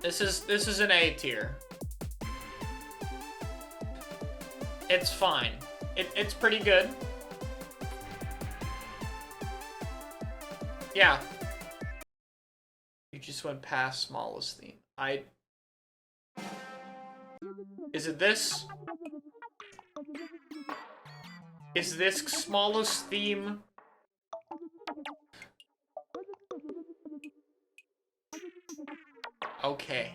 This is an A tier. It's fine. It's pretty good. Yeah. You just went past smallest theme. Is it this? Is this smallest theme? Okay.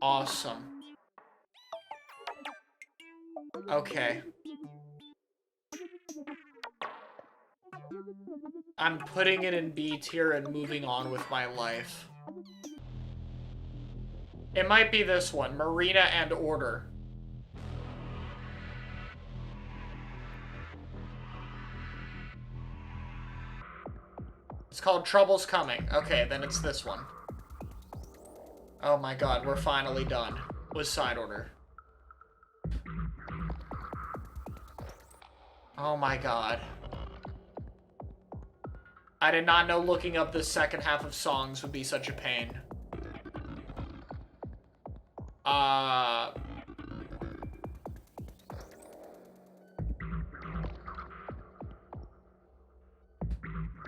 Awesome. Okay. I'm putting it in B tier and moving on with my life. It might be this one, Marina and Order. It's called Trouble's Coming. Okay, then it's this one. Oh my god, we're finally done with side order. Oh my god. I did not know looking up the second half of songs would be such a pain.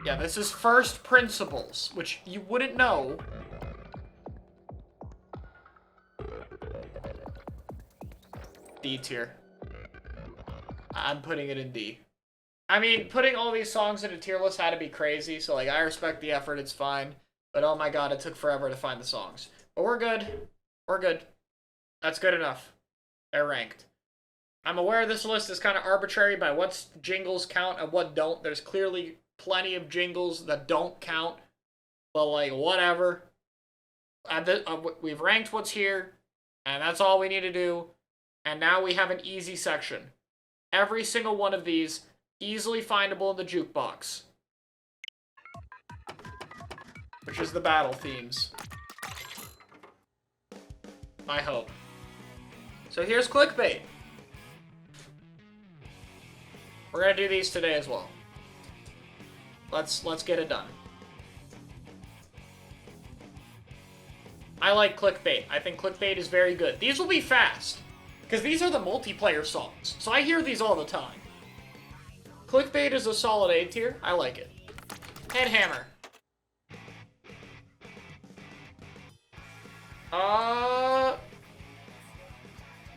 Yeah, this is First Principles, which you wouldn't know. D tier. I'm putting it in D. I mean, putting all these songs in a tier list had to be crazy, so, like, I respect the effort, it's fine. But, oh my god, it took forever to find the songs. But we're good. We're good. That's good enough. They're ranked. I'm aware this list is kind of arbitrary by what jingles count and what don't. There's clearly plenty of jingles that don't count. But, like, whatever. We've ranked what's here, and that's all we need to do. And now we have an easy section. Every single one of these easily findable in the jukebox, which is the battle themes. I hope. So here's clickbait. We're gonna do these today as well. Let's get it done. I like clickbait. I think clickbait is very good. These will be fast, because these are the multiplayer songs, so I hear these all the time. Clickbait is a solid A tier. I like it. Headhammer. I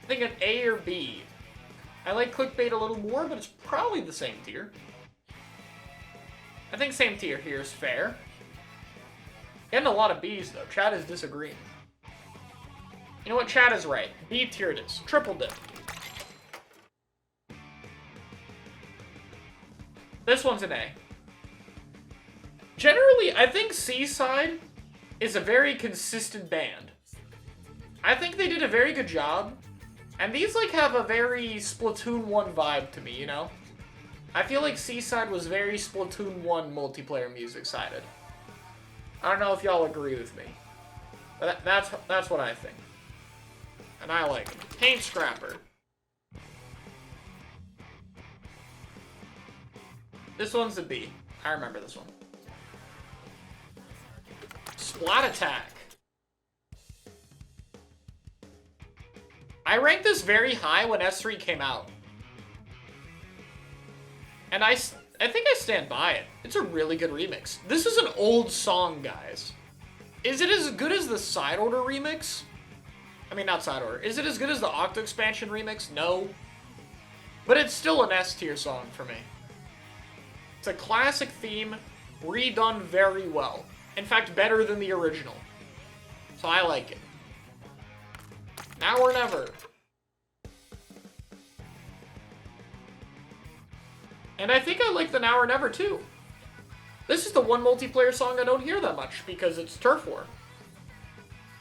think an A or B. I like clickbait a little more, but it's probably the same tier. I think same tier here is fair. Getting a lot of B's, though. Chad is disagreeing. You know what? Chad is right. B tier it is. Triple dip. This one's an A. Generally, I think Seaside is a very consistent band. I think they did a very good job. And these, like, have a very Splatoon 1 vibe to me, you know? I feel like Seaside was very Splatoon 1 multiplayer music-sided. I don't know if y'all agree with me. But that's what I think. And I like it. Paint Scrapper. This one's a B. I remember this one. Splat Attack. I ranked this very high when S3 came out. And I think I stand by it. It's a really good remix. This is an old song, guys. Is it as good as the Side Order remix? I mean, not Side Order. Is it as good as the Octo Expansion remix? No. But it's still an S tier song for me. It's a classic theme, redone very well. In fact, better than the original. So I like it. Now or Never. And I think I like the Now or Never too. This is the one multiplayer song I don't hear that much because it's Turf War.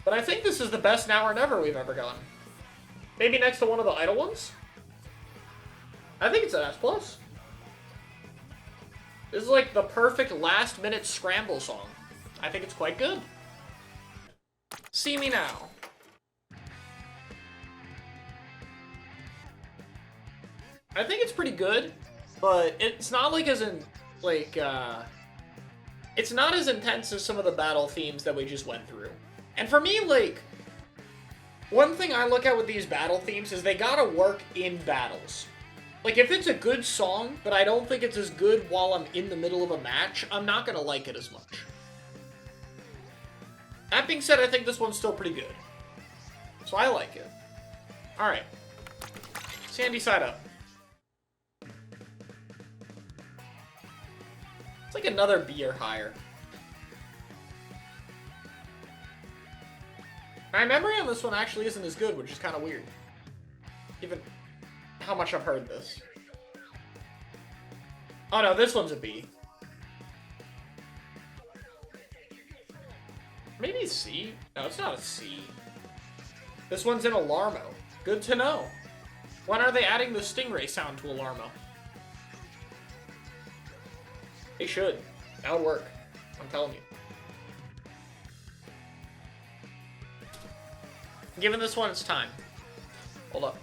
But I think this is the best Now or Never we've ever gotten. Maybe next to one of the Idol ones? I think it's an S+. This is like the perfect last-minute scramble song. I think it's quite good. See Me Now. I think it's pretty good, but it's not like as Like, it's not as intense as some of the battle themes that we just went through. And for me, like, one thing I look at with these battle themes is they gotta work in battles. Like, if it's a good song, but I don't think it's as good while I'm in the middle of a match, I'm not gonna like it as much. That being said, I think this one's still pretty good. So I like it. Alright. Sandy side up. It's like another B or higher. My memory on this one actually isn't as good, which is kind of weird. Given how much I've heard this. Oh no, this one's a B. Maybe a C? No, it's not a C. This one's an Alarmo. Good to know. When are they adding the Stingray sound to Alarmo? They should. That'll work. I'm telling you. Giving this one its time. Hold up.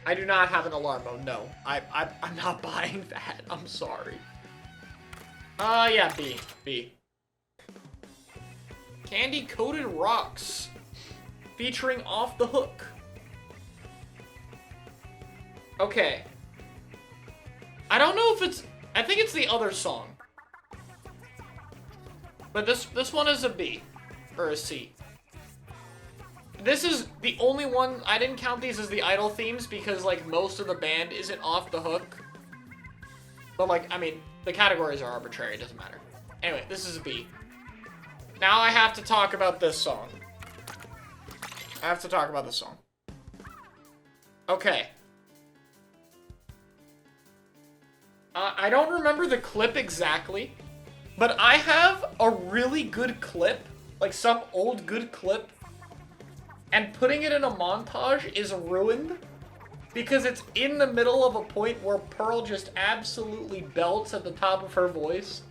I do not have an Alarmo. No. I'm not buying that. I'm sorry. Yeah, B. B. Candy Coated Rocks. Featuring Off the Hook. Okay. I don't know if it's... I think it's the other song. But this one is a B. Or a C. This is the only one... I didn't count these as the idol themes because, like, most of the band isn't Off the Hook. But, like, I mean, the categories are arbitrary. It doesn't matter. Anyway, this is a B. Now I have to talk about this song. I have to talk about this song. Okay. I don't remember the clip exactly, but I have a really good clip, like some old good clip, and putting it in a montage is ruined because it's in the middle of a point where Pearl just absolutely belts at the top of her voice,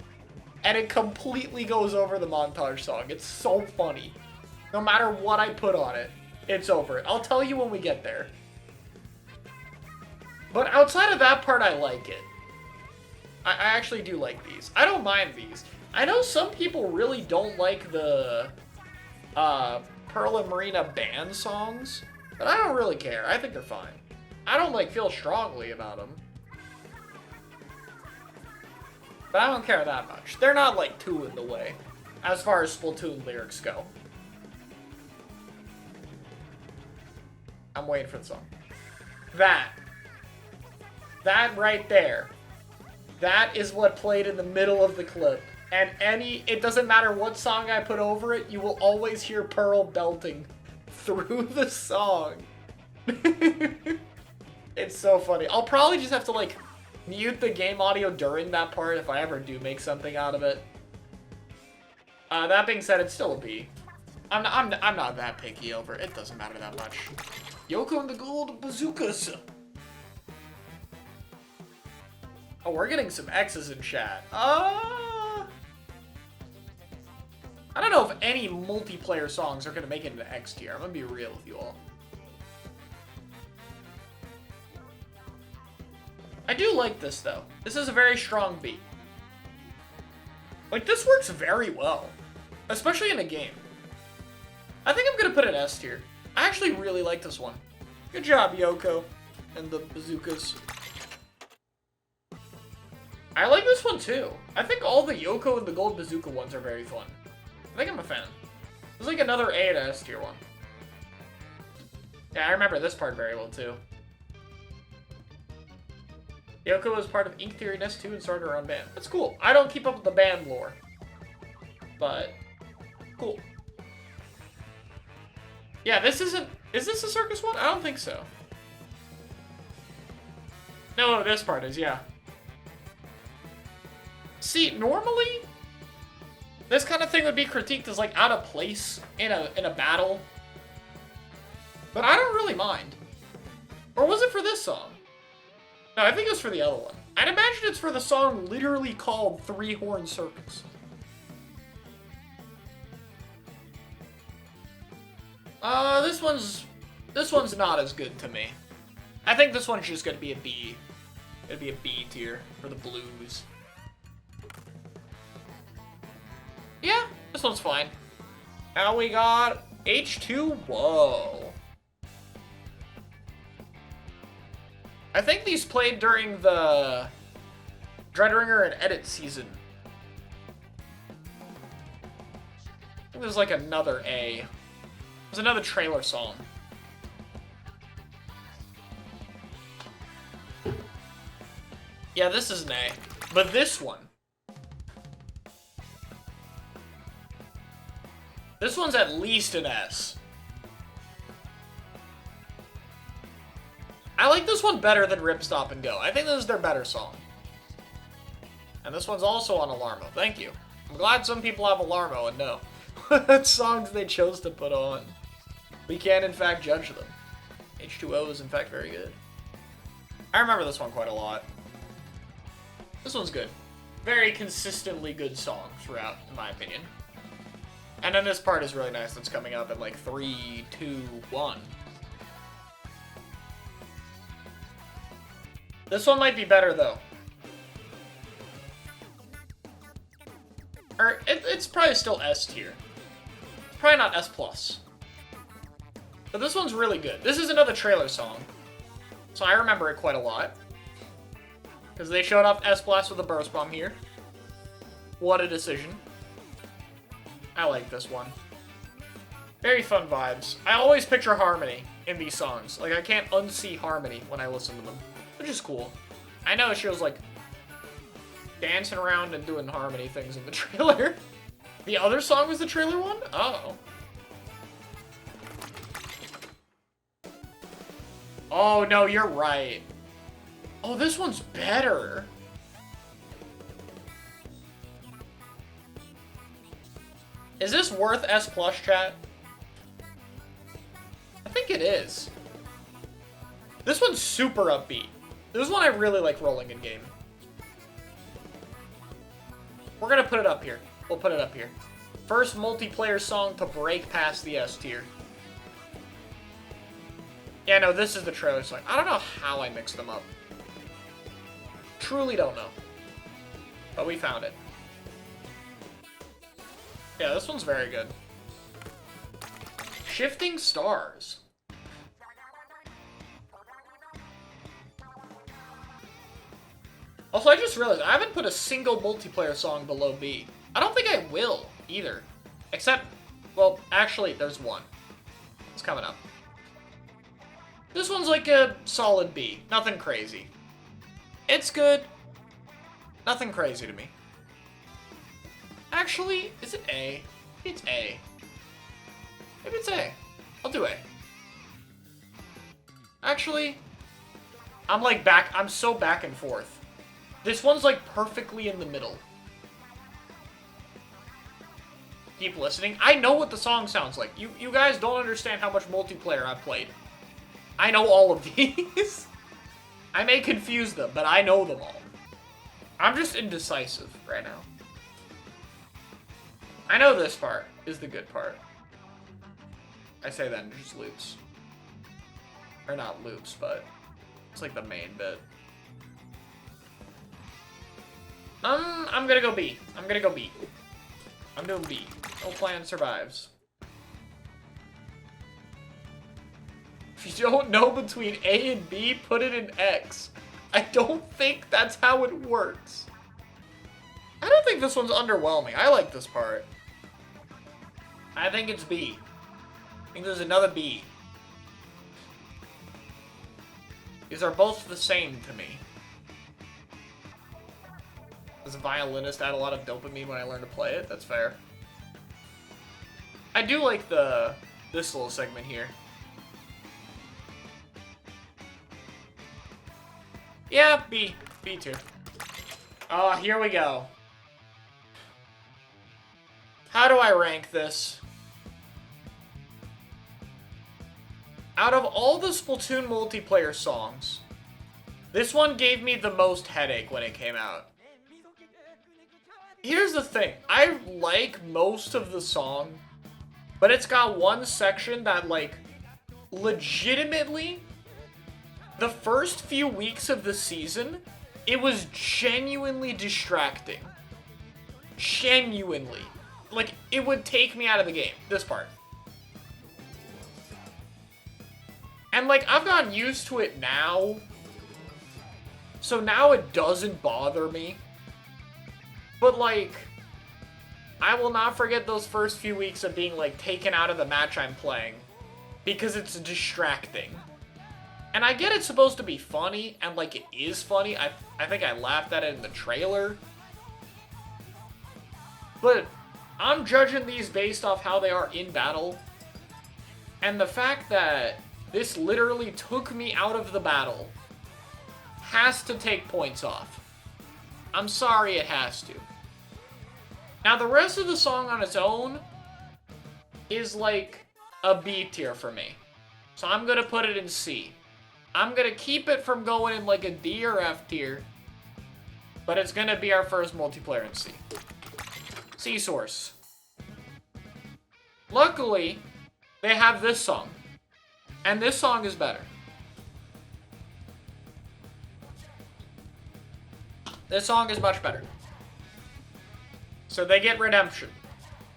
and it completely goes over the montage song. It's so funny. No matter what I put on it, it's over it. I'll tell you when we get there. But outside of that part, I like it. I actually do like these. I don't mind these. I know some people really don't like the Pearl and Marina band songs, but I don't really care. I think they're fine. I don't like feel strongly about them. But I don't care that much. They're not like too in the way as far as Splatoon lyrics go. I'm waiting for the song. That right there. That is what played in the middle of the clip. And it doesn't matter what song I put over it, you will always hear Pearl belting through the song. It's so funny. I'll probably just have to, like, mute the game audio during that part if I ever do make something out of it. That being said, it's still a B. I'm not that picky over it. It doesn't matter that much. Yoko and the Gold Bazookas. Oh, we're getting some X's in chat. I don't know if any multiplayer songs are going to make it into X tier. I'm going to be real with you all. I do like this, though. This is a very strong B. Like, this works very well. Especially in a game. I think I'm going to put it S tier. I actually really like this one. Good job, Yoko and the Bazookas. I like this one too. I think all the Yoko and the Gold Bazooka ones are very fun. I think I'm a fan. It's like another A to S tier one. Yeah, I remember this part very well too. Yoko was part of Ink Theory Nest 2 and started her own band. That's cool. I don't keep up with the band lore. But, cool. Yeah, this isn't... Is this a circus one? I don't think so. No, this part is, yeah. See, normally, this kind of thing would be critiqued as, like, out of place in a battle. But I don't really mind. Or was it for this song? No, I think it was for the other one. I'd imagine it's for the song literally called Three Horn Circus. This one's not as good to me. I think this one's just gonna be a B. It'd be a B tier for the blues. Yeah, this one's fine. Now we got H2O. I think these played during the Dreadringer and Edit season. I think there's like another A. There's another trailer song. Yeah, this is an A. But this one. This one's at least an S. I like this one better than Rip, Stop, and Go. I think this is their better song. And this one's also on Alarmo. Thank you. I'm glad some people have Alarmo and know what songs they chose to put on. We can, in fact, judge them. H2O is, in fact, very good. I remember this one quite a lot. This one's good. Very consistently good song throughout, in my opinion. And then this part is really nice that's coming up in like 3, 2, 1. This one might be better, though. Or, it's probably still S tier. Probably not S+. But this one's really good. This is another trailer song. So I remember it quite a lot. Because they showed off S-Blast with a Burst Bomb here. What a decision. I like this one. Very fun vibes. I always picture Harmony in these songs. Like, I can't unsee Harmony when I listen to them. Which is cool. I know she was, like, dancing around and doing Harmony things in the trailer. The other song was the trailer one? Oh. Oh, no, you're right. Oh, this one's better. Is this worth S+, chat? I think it is. This one's super upbeat. This one I really like rolling in game. We're gonna put it up here. We'll put it up here. First multiplayer song to break past the S tier. Yeah, no, this is the trailer song. I don't know how I mixed them up. Truly don't know. But we found it. Yeah, this one's very good. Shifting Stars. Also, I just realized I haven't put a single multiplayer song below B. I don't think I will, either. Except, well, actually, there's one. It's coming up. This one's like a solid B. Nothing crazy. It's good. Nothing crazy to me. Actually, is it A? Maybe it's A. Maybe it's A. I'll do A. Actually, I'm so back and forth. This one's like perfectly in the middle. Keep listening. I know what the song sounds like. You guys don't understand how much multiplayer I've played. I know all of these. I may confuse them, but I know them all. I'm just indecisive right now. I know this part is the good part. I say that in just loops. Or not loops, but it's like the main bit. I'm gonna go B. I'm gonna go B. I'm doing B. No plan survives. If you don't know between A and B, put it in X. I don't think that's how it works. I don't think this one's underwhelming. I like this part. I think it's B. I think there's another B. These are both the same to me. As a violinist, I had a lot of dopamine when I learned to play it. That's fair. I do like this little segment here. Yeah, B. B tier. Oh, here we go. How do I rank this? Out of all the Splatoon multiplayer songs, this one gave me the most headache when it came out. Here's the thing. I like most of the song, but it's got one section that, like, legitimately, the first few weeks of the season, it was genuinely distracting. Genuinely. like, it would take me out of the game, this part. And, like, I've gotten used to it now, so now it doesn't bother me. But, like, I will not forget those first few weeks of being, like, taken out of the match I'm playing, because it's distracting. And I get it's supposed to be funny, and, like, it is funny. I think I laughed at it in the trailer. But I'm judging these based off how they are in battle. And the fact that this literally took me out of the battle has to take points off. I'm sorry, it has to. Now, the rest of the song on its own is like a B tier for me. So I'm going to put it in C. I'm going to keep it from going in like a D or F tier, but it's going to be our first multiplayer in C. C source. Luckily, they have this song, and this song is better. This song is much better. So they get redemption.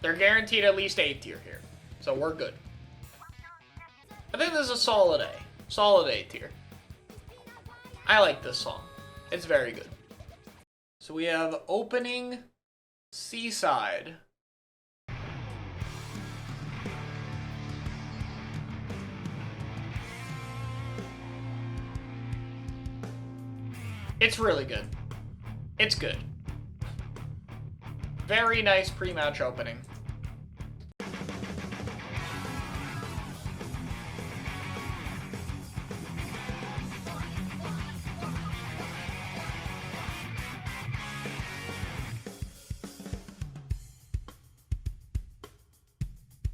They're guaranteed at least A tier here, so we're good. I think this is a solid A. Solid A tier. I like this song. It's very good. So we have opening Seaside. It's really good. It's good. Very nice pre-match opening.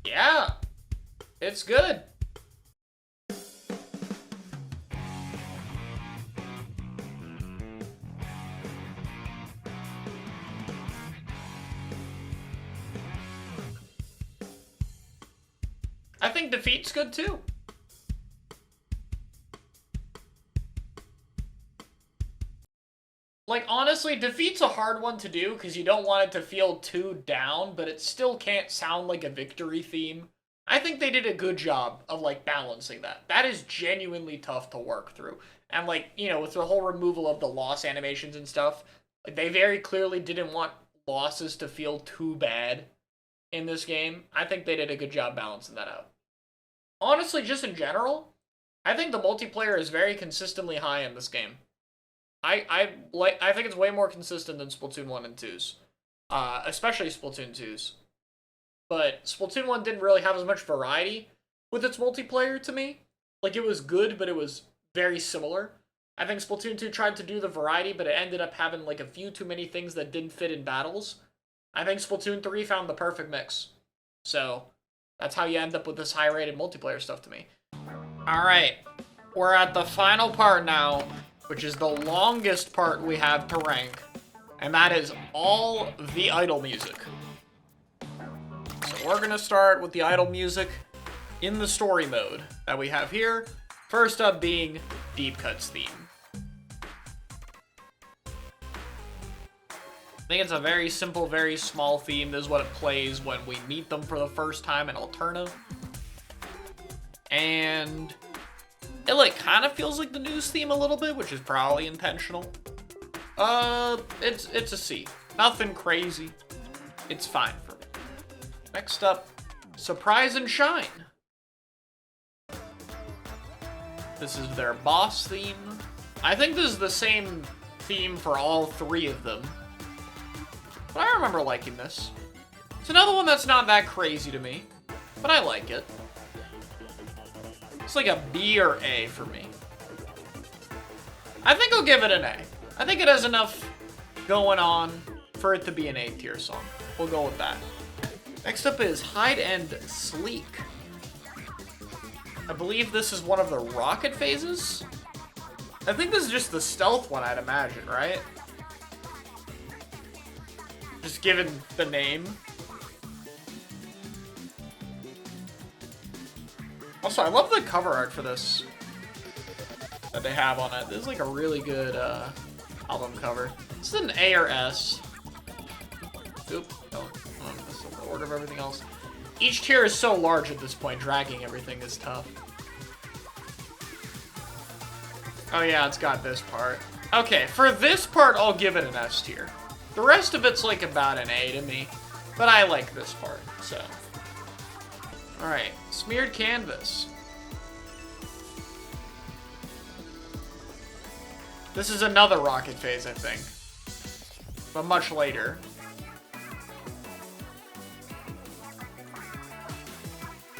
Yeah, it's good. I think Defeat's good too. Like, honestly, Defeat's a hard one to do because you don't want it to feel too down, but it still can't sound like a victory theme. I think they did a good job of, like, balancing that. That is genuinely tough to work through. And, like, you know, with the whole removal of the loss animations and stuff, like, they very clearly didn't want losses to feel too bad in this game. I think they did a good job balancing that out. Honestly, just in general, I think the multiplayer is very consistently high in this game. I think it's way more consistent than Splatoon 1 and 2's. Especially Splatoon 2's. But Splatoon 1 didn't really have as much variety with its multiplayer to me. Like, it was good, but it was very similar. I think Splatoon 2 tried to do the variety, but it ended up having, like, a few too many things that didn't fit in battles. I think Splatoon 3 found the perfect mix. So, that's how you end up with this high-rated multiplayer stuff to me. Alright, we're at the final part now, which is the longest part we have to rank, and that is all the idle music. So we're going to start with the idle music in the story mode that we have here, first up being Deep Cut's theme. I think it's a very simple, very small theme. This is what it plays when we meet them for the first time in Alterna. And it, like, kind of feels like the news theme a little bit, which is probably intentional. It's a C. Nothing crazy. It's fine for me. Next up, Surprise and Shine. This is their boss theme. I think this is the same theme for all three of them. But I remember liking this. It's another one that's not that crazy to me, but I like it. It's like a B or A for me. I think I'll give it an A. I think it has enough going on for it to be an A tier song. We'll go with that. Next up is Hide and Sleek. I believe this is one of the rocket phases. I think this is just the stealth one, I'd imagine, right? Just given the name. Also, I love the cover art for this that they have on it. This is like a really good album cover. This is an A or S. Oop, no, that's the order of everything else. Each tier is so large at this point, dragging everything is tough. Oh yeah, it's got this part. Okay, for this part, I'll give it an S tier. The rest of it's like about an A to me, but I like this part, so. Alright, smeared canvas. This is another rocket phase, I think, but much later.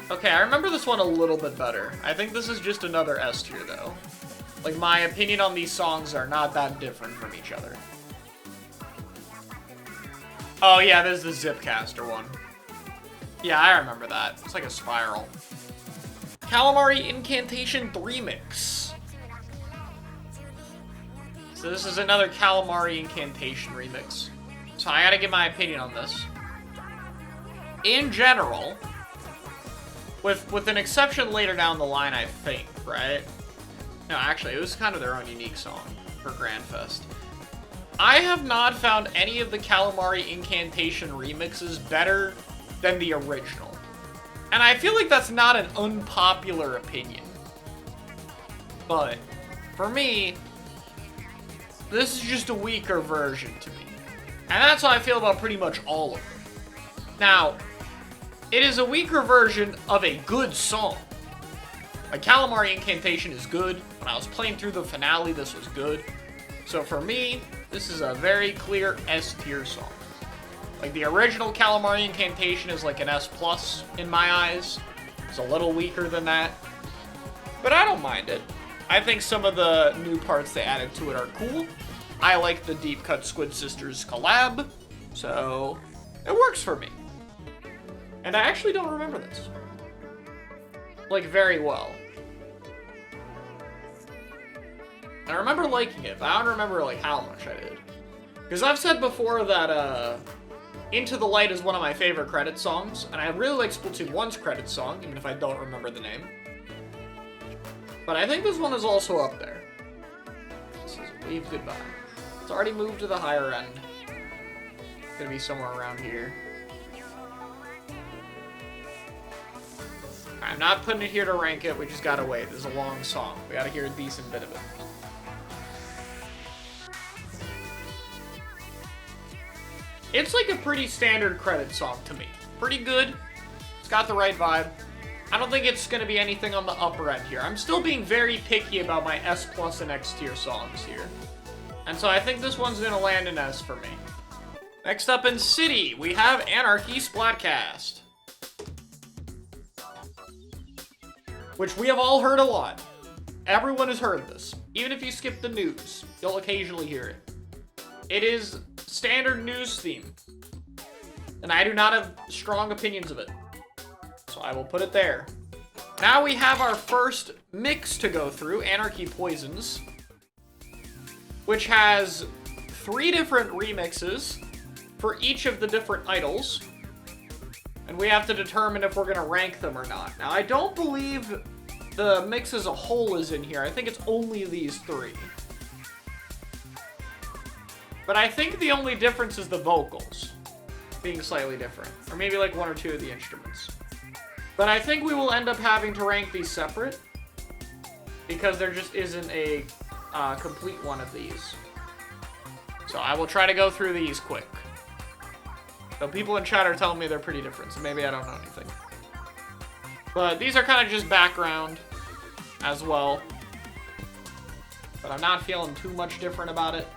Okay, I remember this one a little bit better. I think this is just another S tier, though. Like, my opinion on these songs are not that different from each other. Oh, yeah, there's the Zipcaster one. Yeah, I remember that. It's like a spiral. Calamari Incantation 3 Mix. So this is another Calamari Incantation remix. So I gotta give my opinion on this. In general, with an exception later down the line, I think, right? No, actually, it was kind of their own unique song for Grandfest. I have not found any of the Calamari Incantation remixes better than the original. And I feel like that's not an unpopular opinion. But, for me, this is just a weaker version to me. And that's how I feel about pretty much all of them. Now, it is a weaker version of a good song. Like, Calamari Incantation is good. When I was playing through the finale, this was good. So for me, this is a very clear S tier song. Like, the original Calamari Incantation is like an S+ in my eyes. It's a little weaker than that. But I don't mind it. I think some of the new parts they added to it are cool. I like the Deep Cut Squid Sisters collab. So, it works for me. And I actually don't remember this. Like, very well. I remember liking it, but I don't remember, like, how much I did. Because I've said before that, Into the Light is one of my favorite credit songs, and I really like Splatoon 1's credit song, even if I don't remember the name. But I think this one is also up there. This is Wave Goodbye. It's already moved to the higher end. It's gonna be somewhere around here. I'm not putting it here to rank it, we just gotta wait. This is a long song. We gotta hear a decent bit of it. It's like a pretty standard credit song to me. Pretty good. It's got the right vibe. I don't think it's going to be anything on the upper end here. I'm still being very picky about my S+ and X tier songs here. And so I think this one's going to land an S for me. Next up in City, we have Anarchy Splatcast. Which we have all heard a lot. Everyone has heard this. Even if you skip the news, you'll occasionally hear it. It is standard news theme. And I do not have strong opinions of it. So I will put it there. Now we have our first mix to go through, Anarchy Poisons. Which has 3 different remixes for each of the different idols. And we have to determine if we're going to rank them or not. Now I don't believe the mix as a whole is in here. I think it's only these 3. But I think the only difference is the vocals being slightly different. Or maybe like 1 or 2 of the instruments. But I think we will end up having to rank these separate. Because there just isn't a complete one of these. So I will try to go through these quick. So people in chat are telling me they're pretty different, so maybe I don't know anything. But these are kind of just background as well. But I'm not feeling too much different about it.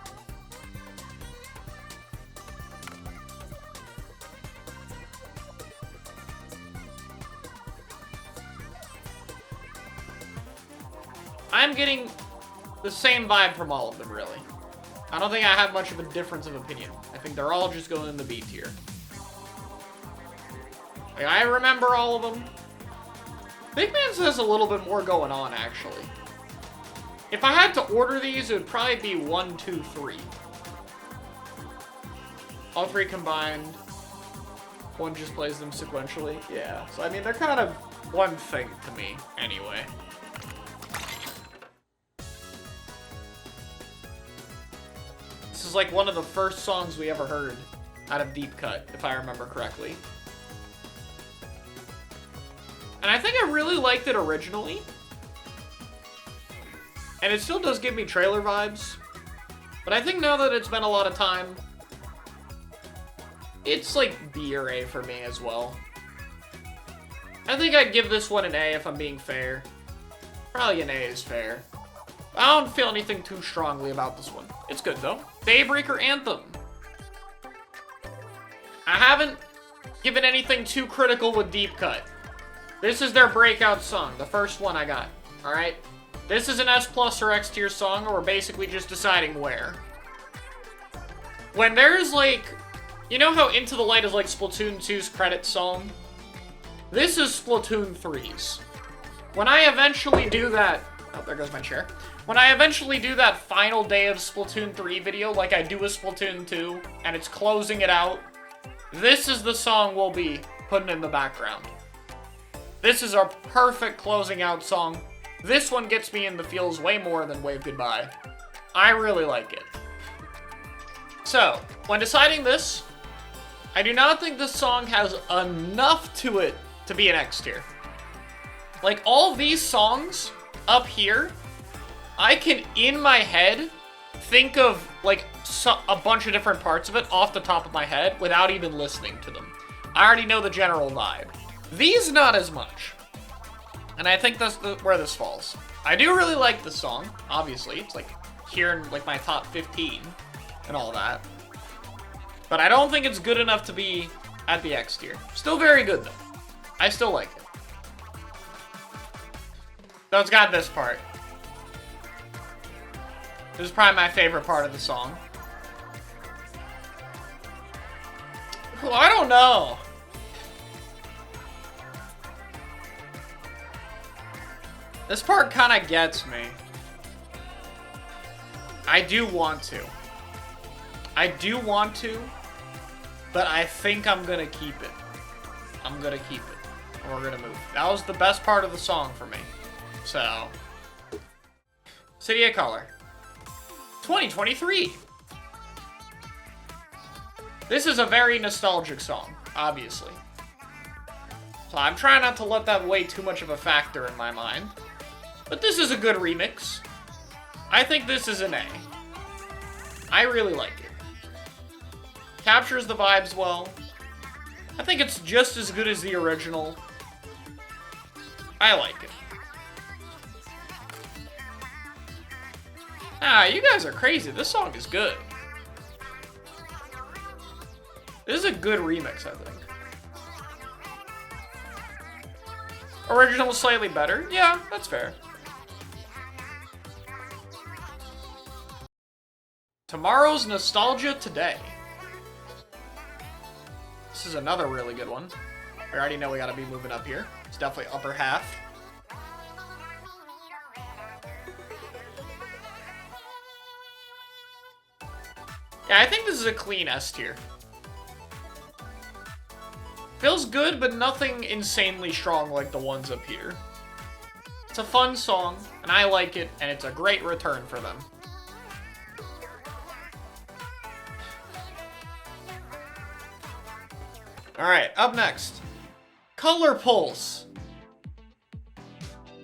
I'm getting the same vibe from all of them, really. I don't think I have much of a difference of opinion. I think they're all just going in the B tier. Like, I remember all of them. Big Man says a little bit more going on, actually. If I had to order these, it would probably be 1, 2, 3. All 3 combined. One just plays them sequentially. Yeah, so I mean, they're kind of one thing to me, anyway. This is like one of the first songs we ever heard out of Deep Cut, if I remember correctly. And I think I really liked it originally. And it still does give me trailer vibes. But I think now that it's been a lot of time, it's like B or A for me as well. I think I'd give this one an A if I'm being fair. Probably an A is fair. I don't feel anything too strongly about this one. It's good though. Daybreaker Anthem. I haven't given anything too critical with Deep Cut. This is their breakout song, the first one I got, alright? This is an S+ or X tier song, or we're basically just deciding where. When there's like, you know how Into the Light is like Splatoon 2's credit song? This is Splatoon 3's. When I eventually do that, oh, there goes my chair. When I eventually do that final day of Splatoon 3 video, like I do with Splatoon 2, and it's closing it out, this is the song we'll be putting in the background. This is our perfect closing out song. This one gets me in the feels way more than Wave Goodbye. I really like it. So, when deciding this, I do not think this song has enough to it to be an X tier. Like, all these songs up here, I can, in my head, think of, like, a bunch of different parts of it off the top of my head without even listening to them. I already know the general vibe. These, not as much. And I think that's where this falls. I do really like this song, obviously. It's, like, here in, like, my top 15 and all that. But I don't think it's good enough to be at the X tier. Still very good, though. I still like it. So it's got this part. This is probably my favorite part of the song. Well, I don't know. This part kind of gets me. I do want to. I do want to, but I think I'm gonna keep it. I'm gonna keep it. And we're gonna move. That was the best part of the song for me. So, City of Color. 2023. This is a very nostalgic song, obviously. So I'm trying not to let that weigh too much of a factor in my mind. But this is a good remix. I think this is an A. I really like it. Captures the vibes well. I think it's just as good as the original. I like it. Ah, you guys are crazy. This song is good. This is a good remix, I think. Original was slightly better. Yeah, that's fair. Tomorrow's Nostalgia Today. This is another really good one. I already know we gotta be moving up here. It's definitely upper half. Yeah, I think this is a clean S tier. Feels good, but nothing insanely strong like the ones up here. It's a fun song, and I like it, and it's a great return for them. Alright, up next. Color Pulse.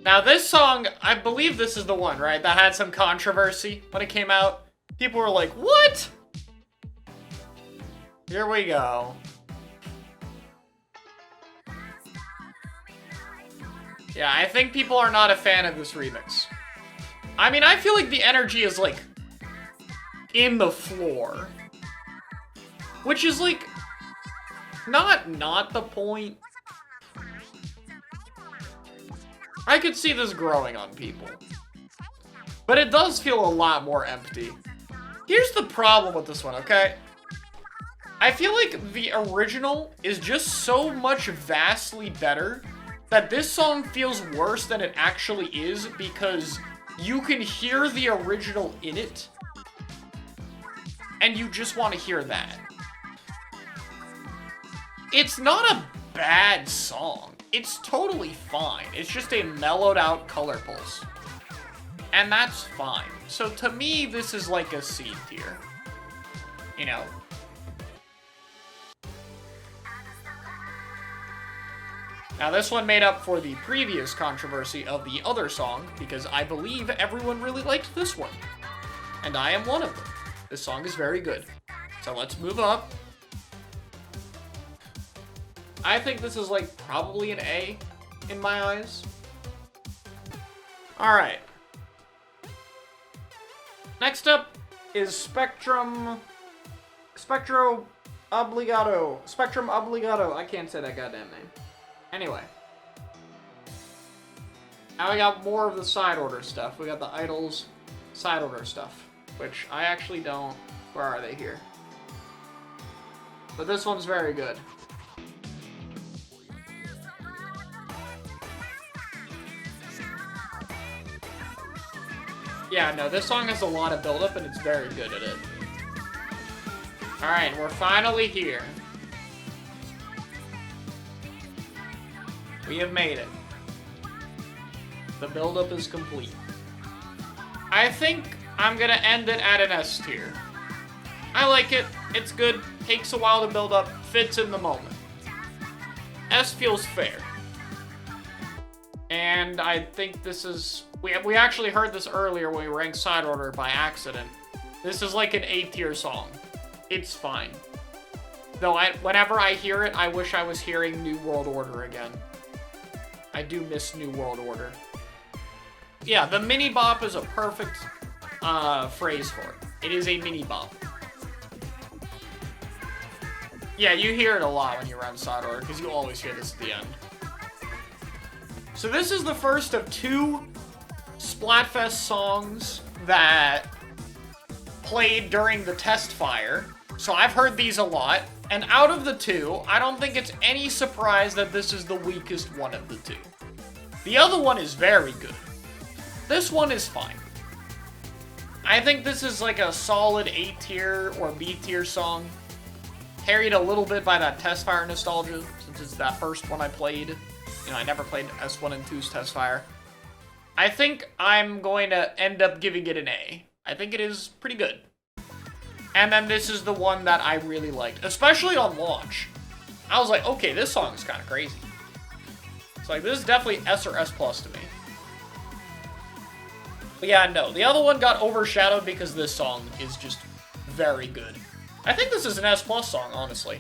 Now this song, I believe this is the one, right? That had some controversy when it came out. People were like, what? Here we go. Yeah, I think people are not a fan of this remix. I mean, I feel like the energy is, like, in the floor. Which is, like, not the point. I could see this growing on people. But it does feel a lot more empty. Here's the problem with this one, okay? I feel like the original is just so much vastly better that this song feels worse than it actually is because you can hear the original in it and you just want to hear that. It's not a bad song. It's totally fine. It's just a mellowed out Color Pulse. And that's fine. So to me, this is like a C tier. You know? Now this one made up for the previous controversy of the other song, because I believe everyone really liked this one. And I am one of them. This song is very good. So let's move up. I think this is like probably an A in my eyes. Alright. Next up is Spectrum Obligado. I can't say that goddamn name. Anyway. Now we got more of the side order stuff. We got the Idols side order stuff, which I actually don't... Where are they here? But this one's very good. Yeah, no, this song has a lot of build-up, and it's very good at it. Alright, we're finally here. We have made it. The build-up is complete. I think I'm gonna end it at an S tier. I like it. It's good. Takes a while to build up. Fits in the moment. S feels fair. And I think this is... We actually heard this earlier when we ranked side order by accident. This is like an A tier song. It's fine. Though whenever I hear it, I wish I was hearing New World Order again. I do miss New World Order. Yeah, the mini bop is a perfect phrase for it. It is a mini bop. Yeah, you hear it a lot when you run side order, because you always hear this at the end. So this is the first of 2 Splatfest songs that played during the test fire. So I've heard these a lot. And out of the 2, I don't think it's any surprise that this is the weakest one of the 2. The other one is very good. This one is fine. I think this is like a solid A tier or B tier song. Carried a little bit by that test fire nostalgia, since it's that first one I played. You know, I never played S1 and 2's test fire. I think I'm going to end up giving it an A. I think it is pretty good. And then this is the one that I really liked, especially on launch. I was like, okay, this song is kind of crazy. It's like, this is definitely S or S plus to me. But yeah, no, the other one got overshadowed because this song is just very good. I think this is an S plus song, honestly.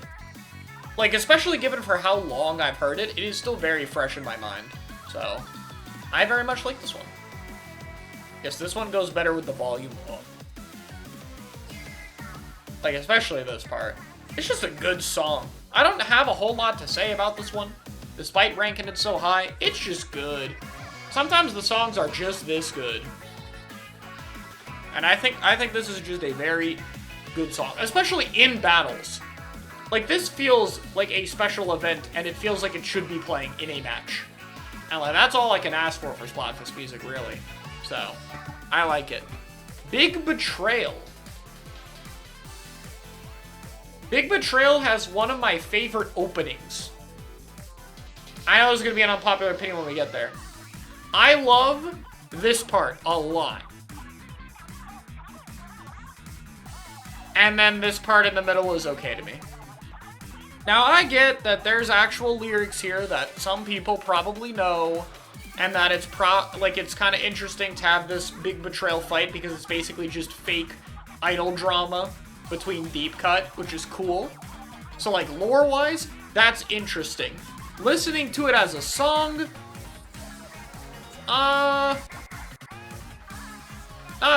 Like, especially given for how long I've heard it, it is still very fresh in my mind. So, I very much like this one. Yes, this one goes better with the volume up. Like, especially this part. It's just a good song. I don't have a whole lot to say about this one. Despite ranking it so high, it's just good. Sometimes the songs are just this good. And I think this is just a very good song. Especially in battles. Like, this feels like a special event, and it feels like it should be playing in a match. And like, that's all I can ask for Splatfest music, really. So, I like it. Big Betrayal. Big Betrayal has one of my favorite openings. I know this is going to be an unpopular opinion when we get there. I love this part a lot. And then this part in the middle is okay to me. Now, I get that there's actual lyrics here that some people probably know, and that it's it's kind of interesting to have this big betrayal fight because it's basically just fake idol drama between Deep Cut, which is cool. So, like, lore-wise, that's interesting. Listening to it as a song, not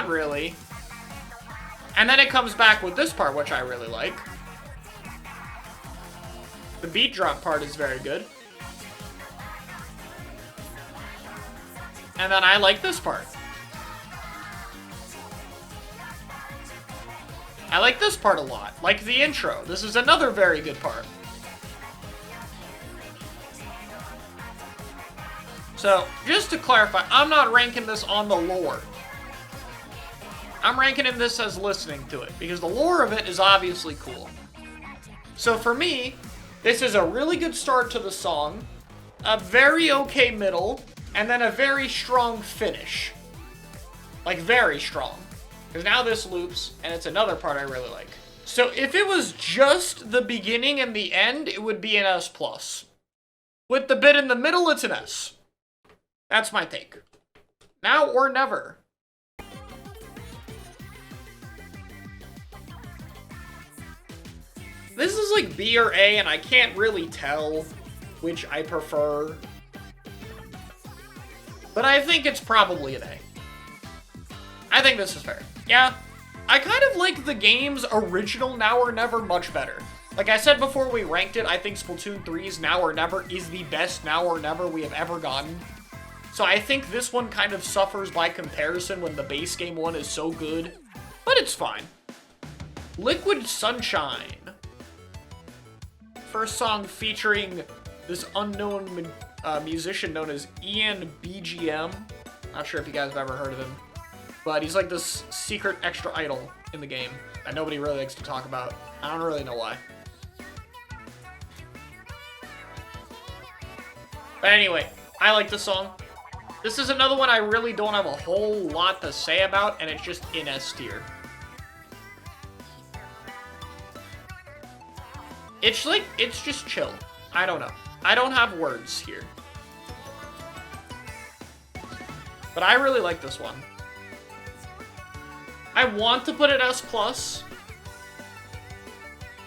really. And then it comes back with this part, which I really like. The beat drop part is very good. And then I like this part. I like this part a lot. Like the intro. This is another very good part. So, just to clarify, I'm not ranking this on the lore. I'm ranking this as listening to it, because the lore of it is obviously cool. So for me, this is a really good start to the song, a very okay middle, and then a very strong finish. Like, very strong. Because now this loops, and it's another part I really like. So if it was just the beginning and the end, it would be an S+. With the bit in the middle, it's an S. That's my take. Now or never. This is like B or A, and I can't really tell which I prefer. But I think it's probably an A. I think this is fair. Yeah, I kind of like the game's original Now or Never much better. Like I said before we ranked it, I think Splatoon 3's Now or Never is the best Now or Never we have ever gotten. So I think this one kind of suffers by comparison when the base game one is so good. But it's fine. Liquid Sunshine. First song featuring this unknown musician known as Ian BGM. Not sure if you guys have ever heard of him. But he's like this secret extra idol in the game that nobody really likes to talk about. I don't really know why. But anyway, I like this song. This is another one I really don't have a whole lot to say about, and it's just in S tier. It's like, it's just chill. I don't know. I don't have words here. But I really like this one. I want to put it S+,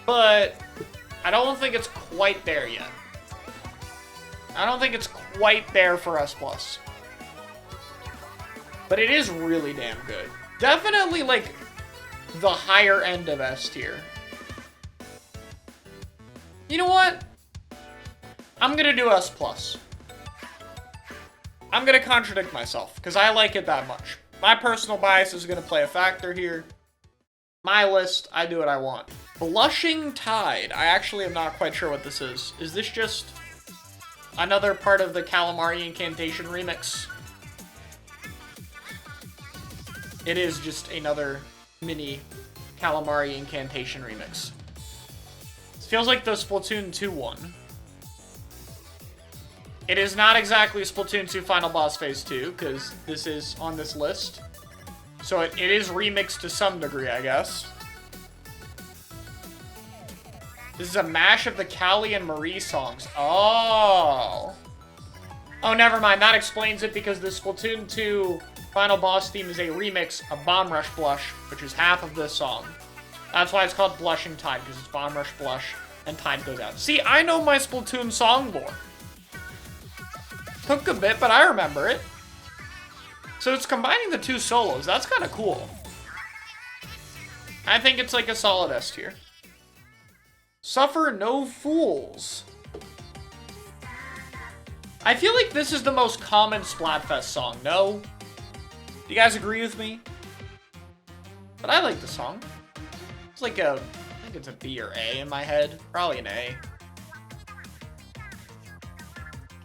but I don't think it's quite there yet. I don't think it's quite there for S+. But it is really damn good. Definitely, like, the higher end of S tier. You know what? I'm gonna do S+. I'm gonna contradict myself, because I like it that much. My personal bias is gonna play a factor here. My list, I do what I want. Blushing Tide. I actually am not quite sure what this is. Is this just another part of the Calamari Incantation remix? It is just another mini Calamari Incantation remix. This feels like the Splatoon 2 one. It is not exactly Splatoon 2 Final Boss Phase 2, because this is on this list. So it is remixed to some degree, I guess. This is a mash of the Callie and Marie songs. Oh. Oh, never mind. That explains it, because the Splatoon 2 Final Boss theme is a remix of Bomb Rush Blush, which is half of this song. That's why it's called Blushing Tide, because it's Bomb Rush Blush, and Tide goes out. See, I know my Splatoon song lore. Took a bit, but I remember it. So it's combining the two solos. That's kind of cool. I think it's like a solid S tier. Suffer No Fools. I feel like this is the most common Splatfest song, no? Do you guys agree with me? But I like the song. It's like a, I think it's a B or A in my head. Probably an A.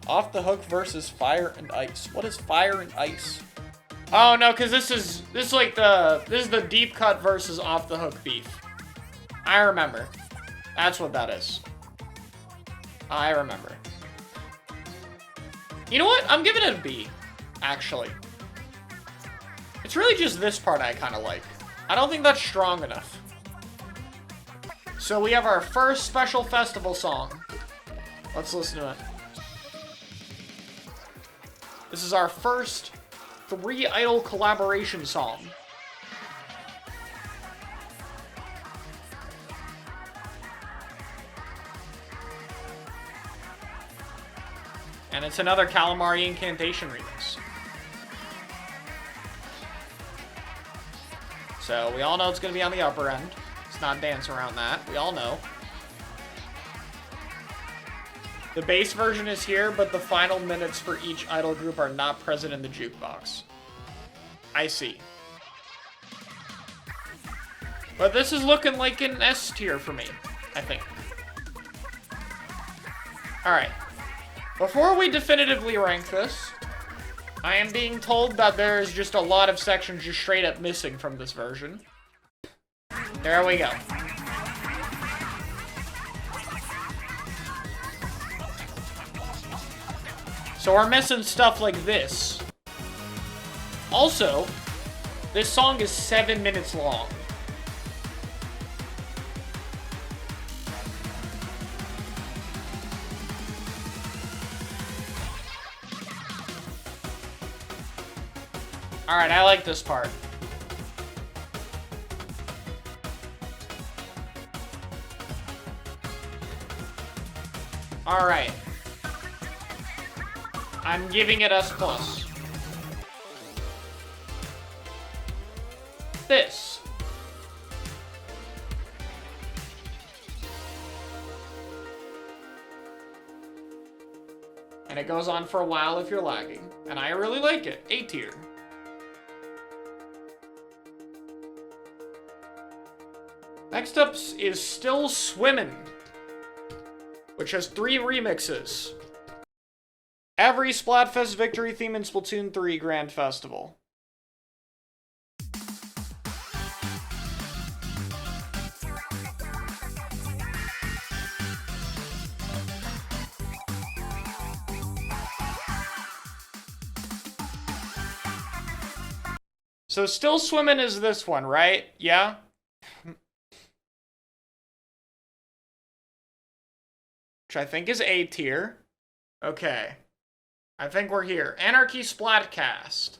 Off the Hook versus Fire and Ice. What is Fire and Ice? Oh no, because this is the deep cut versus Off the Hook beef. I remember. That's what that is. I remember. You know what? I'm giving it a B, actually. It's really just this part I kind of like. I don't think that's strong enough. So we have our first special festival song. Let's listen to it. This is our first 3-idol collaboration song. And it's another Calamari Incantation remix. So we all know it's going to be on the upper end. Let's not dance around that. We all know. The base version is here, but the final minutes for each idol group are not present in the jukebox. I see. But this is looking like an S tier for me, I think. Alright. Before we definitively rank this, I am being told that there is just a lot of sections just straight up missing from this version. There we go. So we're missing stuff like this. Also, this song is 7 minutes long. Alright, I like this part. Alright. I'm giving it S+. This. And it goes on for a while if you're lagging. And I really like it. A tier. Next up is Still Swimmin', which has 3 remixes. Every Splatfest victory theme in Splatoon 3 Grand Festival. So Still Swimmin' is this one, right? Yeah? Which I think is A tier. Okay. I think we're here. Anarchy Splatcast.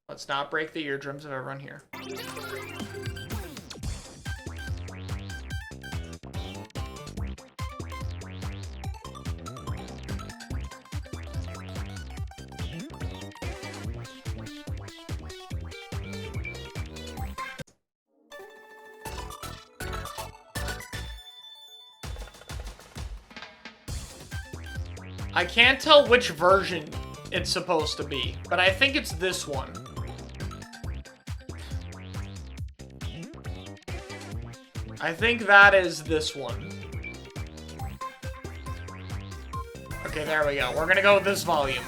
Let's not break the eardrums of everyone here. I can't tell which version it's supposed to be, but I think it's this one. I think that is this one. Okay, there we go. We're gonna go with this volume.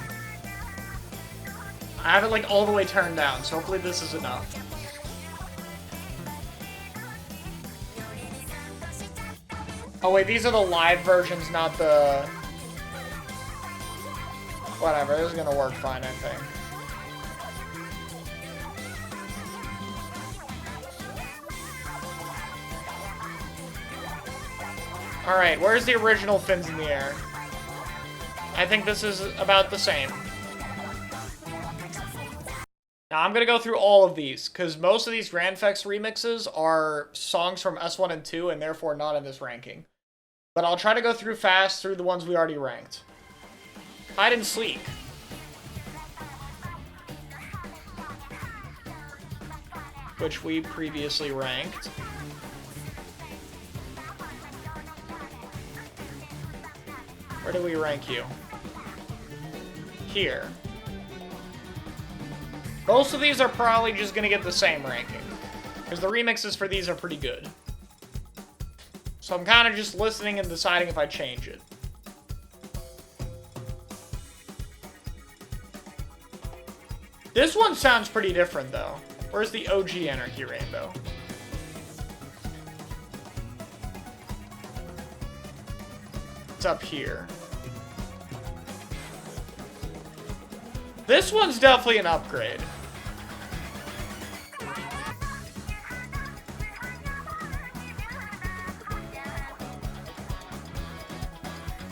I have it like all the way turned down, so hopefully this is enough. Oh wait, these are the live versions, not the... Whatever, this is gonna work fine, I think. Alright, where's the original Fins in the Air? I think this is about the same. Now, I'm gonna go through all of these, because most of these Grandfex remixes are songs from S1 and 2, and therefore not in this ranking. But I'll try to go through fast through the ones we already ranked. Hide and Seek. Which we previously ranked. Where do we rank you? Here. Most of these are probably just gonna get the same ranking, because the remixes for these are pretty good. So I'm kind of just listening and deciding if I change it. This one sounds pretty different, though. Where's the OG Anarchy Rainbow? It's up here. This one's definitely an upgrade.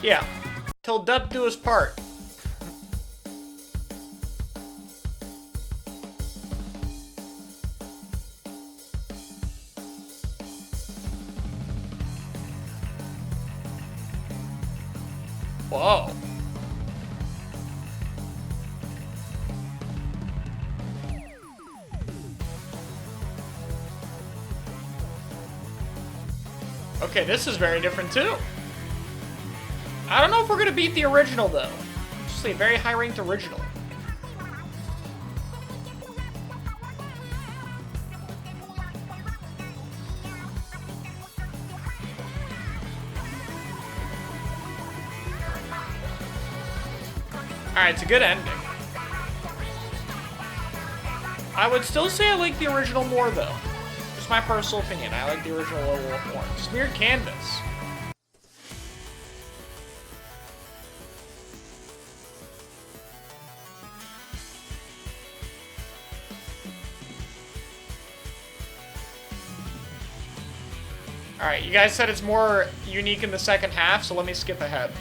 Yeah. Till death do us part. Whoa. Okay, this is very different too. I don't know if we're gonna beat the original though. Just a very high ranked original. Alright, it's a good ending. I would still say I like the original more though. Just my personal opinion. I like the original a little more. Smeared Canvas. Alright, you guys said it's more unique in the second half, so let me skip ahead.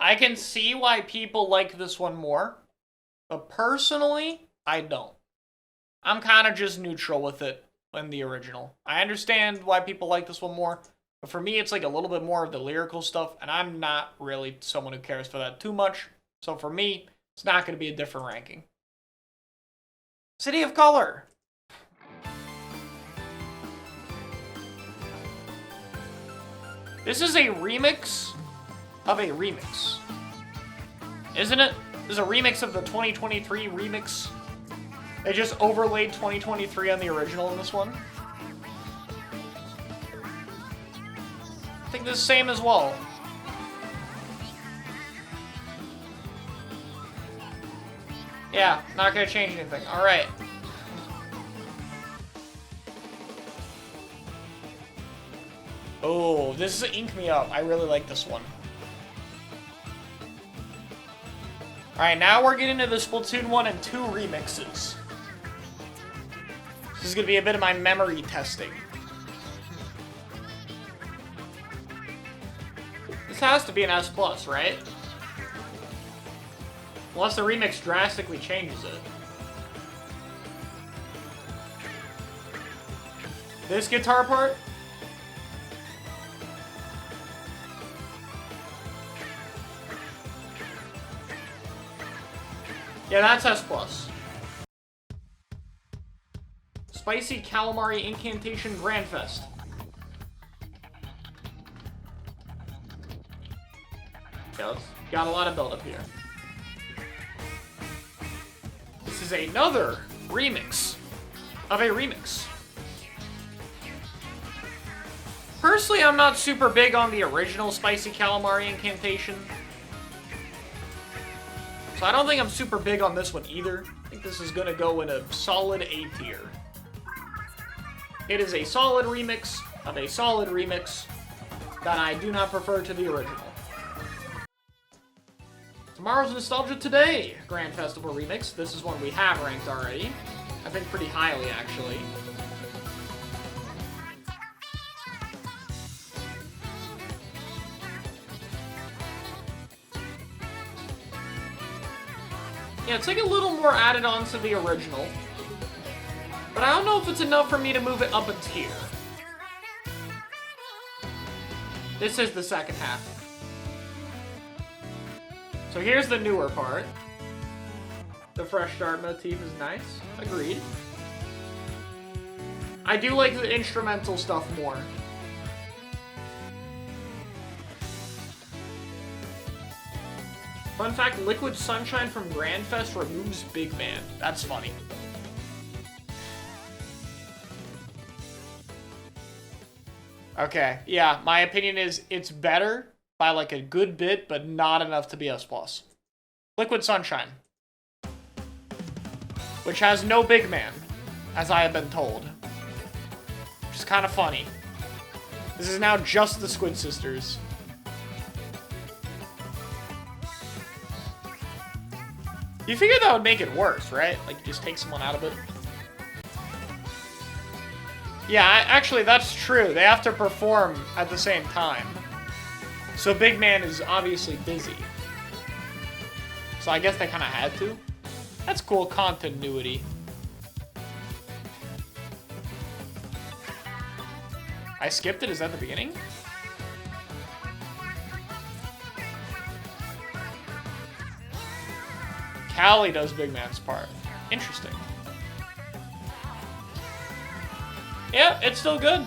I can see why people like this one more, but personally, I don't. I'm kind of just neutral with it than the original. I understand why people like this one more, but for me, it's like a little bit more of the lyrical stuff, and I'm not really someone who cares for that too much. So for me, it's not going to be a different ranking. City of Color. This is a remix of a remix. Isn't it? This is a remix of the 2023 remix. They just overlaid 2023 on the original in this one. I think this is the same as well. Yeah, not gonna change anything. Alright. Oh, this is Ink Me Up. I really like this one. Alright, now we're getting to the Splatoon 1 and 2 remixes. This is gonna be a bit of my memory testing. This has to be an S+, right? Unless the remix drastically changes it. This guitar part? Yeah, that's S+. Spicy Calamari Incantation Grandfest. Yeah, let's got a lot of build-up here. This is another remix of a remix. Personally, I'm not super big on the original Spicy Calamari Incantation. So I don't think I'm super big on this one either. I think this is gonna go in a solid A tier. It is a solid remix of a solid remix that I do not prefer to the original. Tomorrow's Nostalgia Today Grand Festival Remix. This is one we have ranked already. I think pretty highly, actually. Yeah, it's like a little more added on to the original. But I don't know if it's enough for me to move it up a tier. This is the second half. So here's the newer part. The fresh start motif is nice. Agreed. I do like the instrumental stuff more. Fun fact, Liquid Sunshine from Grandfest removes Big Man. That's funny. Okay, yeah, my opinion is it's better by like a good bit, but not enough to be S+. Liquid Sunshine. Which has no Big Man, as I have been told. Which is kind of funny. This is now just the Squid Sisters. You figure that would make it worse, right? Like, you just take someone out of it. Yeah, actually, that's true. They have to perform at the same time. So Big Man is obviously busy. So I guess they kind of had to. That's cool continuity. I skipped it? Is that the beginning? Callie does Big Man's part. Interesting. Yeah, it's still good.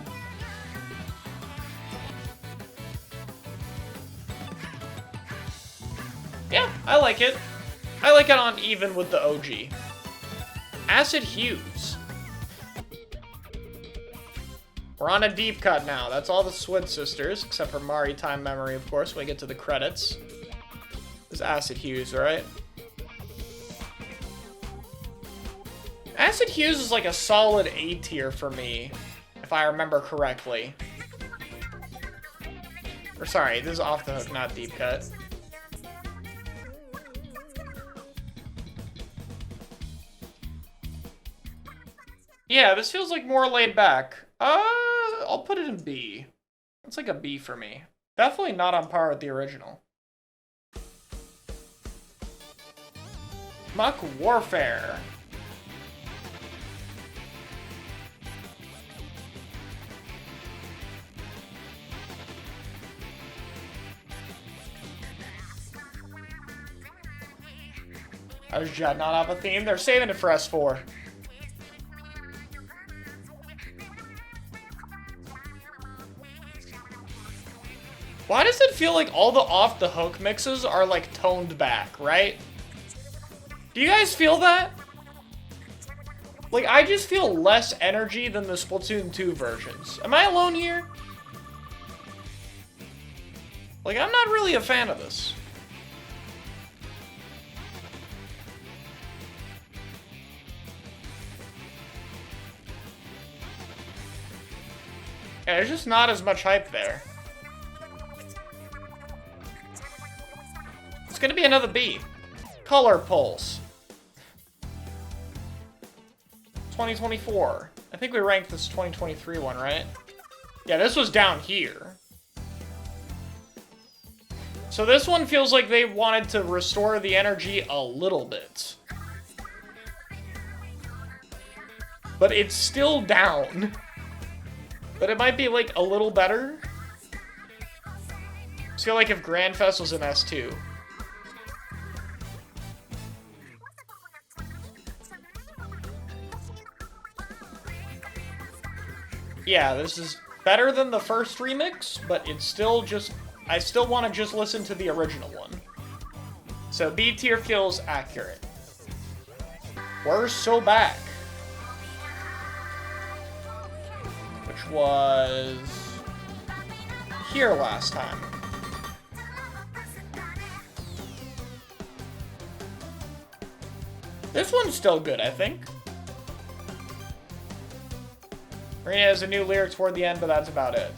Yeah, I like it. I like it on even with the OG. Acid Hues. We're on a deep cut now. That's all the Swid Sisters, except for Maritime Memory, of course, when we get to the credits. There's Acid Hues, right? Acid Hues is like a solid A tier for me, if I remember correctly. Or sorry, this is Off the Hook, not deep cut. Yeah, this feels like more laid back. I'll put it in B. It's like a B for me. Definitely not on par with the original. Muck Warfare. Does Judd not have a theme? They're saving it for S4. Why does it feel like all the off-the-hook mixes are, like, toned back, right? Do you guys feel that? Like, I just feel less energy than the Splatoon 2 versions. Am I alone here? Like, I'm not really a fan of this. Yeah, there's just not as much hype there. It's gonna be another B. Color Pulse. 2024. I think we ranked this 2023 one, right? Yeah, this was down here. So this one feels like they wanted to restore the energy a little bit. But it's still down. But it might be, like, a little better. I feel like if Grand Fest was an S2. Yeah, this is better than the first remix, but it's still just... I still want to just listen to the original one. So B tier feels accurate. We're so back. Which was... here last time. This one's still good, I think. Marina has a new lyric toward the end, but that's about it.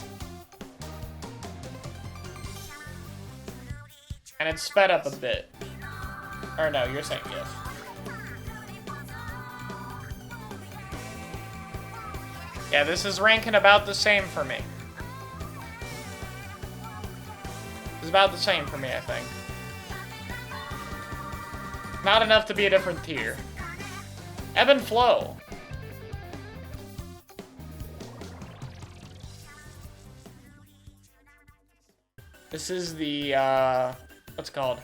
And it's sped up a bit. Or no, you're saying yes. Yeah, this is ranking about the same for me. It's about the same for me, I think. Not enough to be a different tier. Ebb and Flow. This is the, what's it called?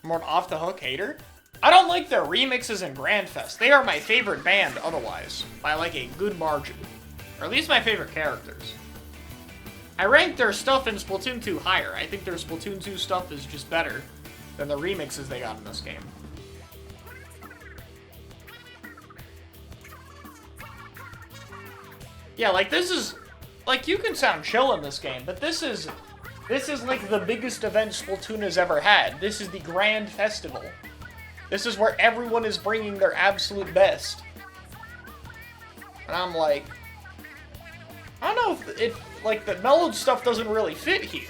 More off-the-hook hater? I don't like their remixes in Grand Fest. They are my favorite band otherwise, by like a good margin. Or at least my favorite characters. I rank their stuff in Splatoon 2 higher. I think their Splatoon 2 stuff is just better than the remixes they got in this game. Yeah, like this is... Like, you can sound chill in this game, but this is like the biggest event Splatoon has ever had. This is the Grand Festival. This is where everyone is bringing their absolute best. And I'm like... I don't know if it... Like, the mellowed stuff doesn't really fit here.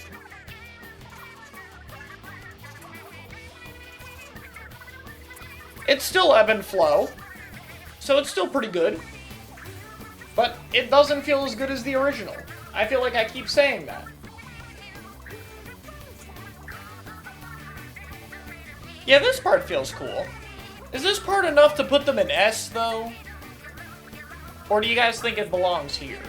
It's still ebb and flow, so it's still pretty good. But it doesn't feel as good as the original. I feel like I keep saying that. Yeah, this part feels cool. Is this part enough to put them in S, though? Or do you guys think it belongs here?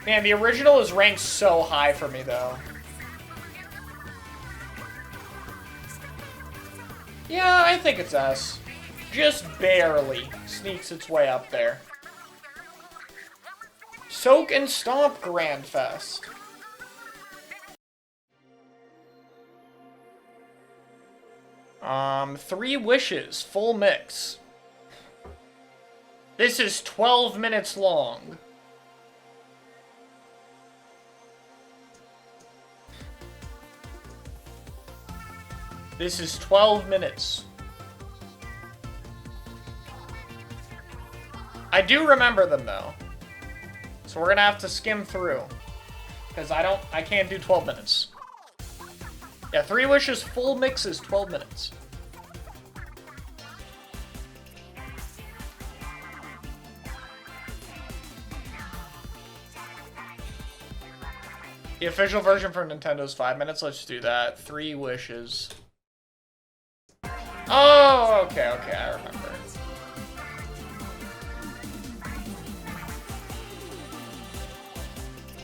Man, the original is ranked so high for me, though. Yeah, I think it's S. Just barely sneaks its way up there. Soak and Stomp Grand Fest. Three Wishes, full mix. This is 12 minutes long. This is 12 minutes. I do remember them, though. So we're gonna have to skim through. Because I can't do 12 minutes. Yeah, Three Wishes full mix is 12 minutes. The official version for Nintendo is 5 minutes. Let's do that. 3 wishes. Oh, okay, I remember.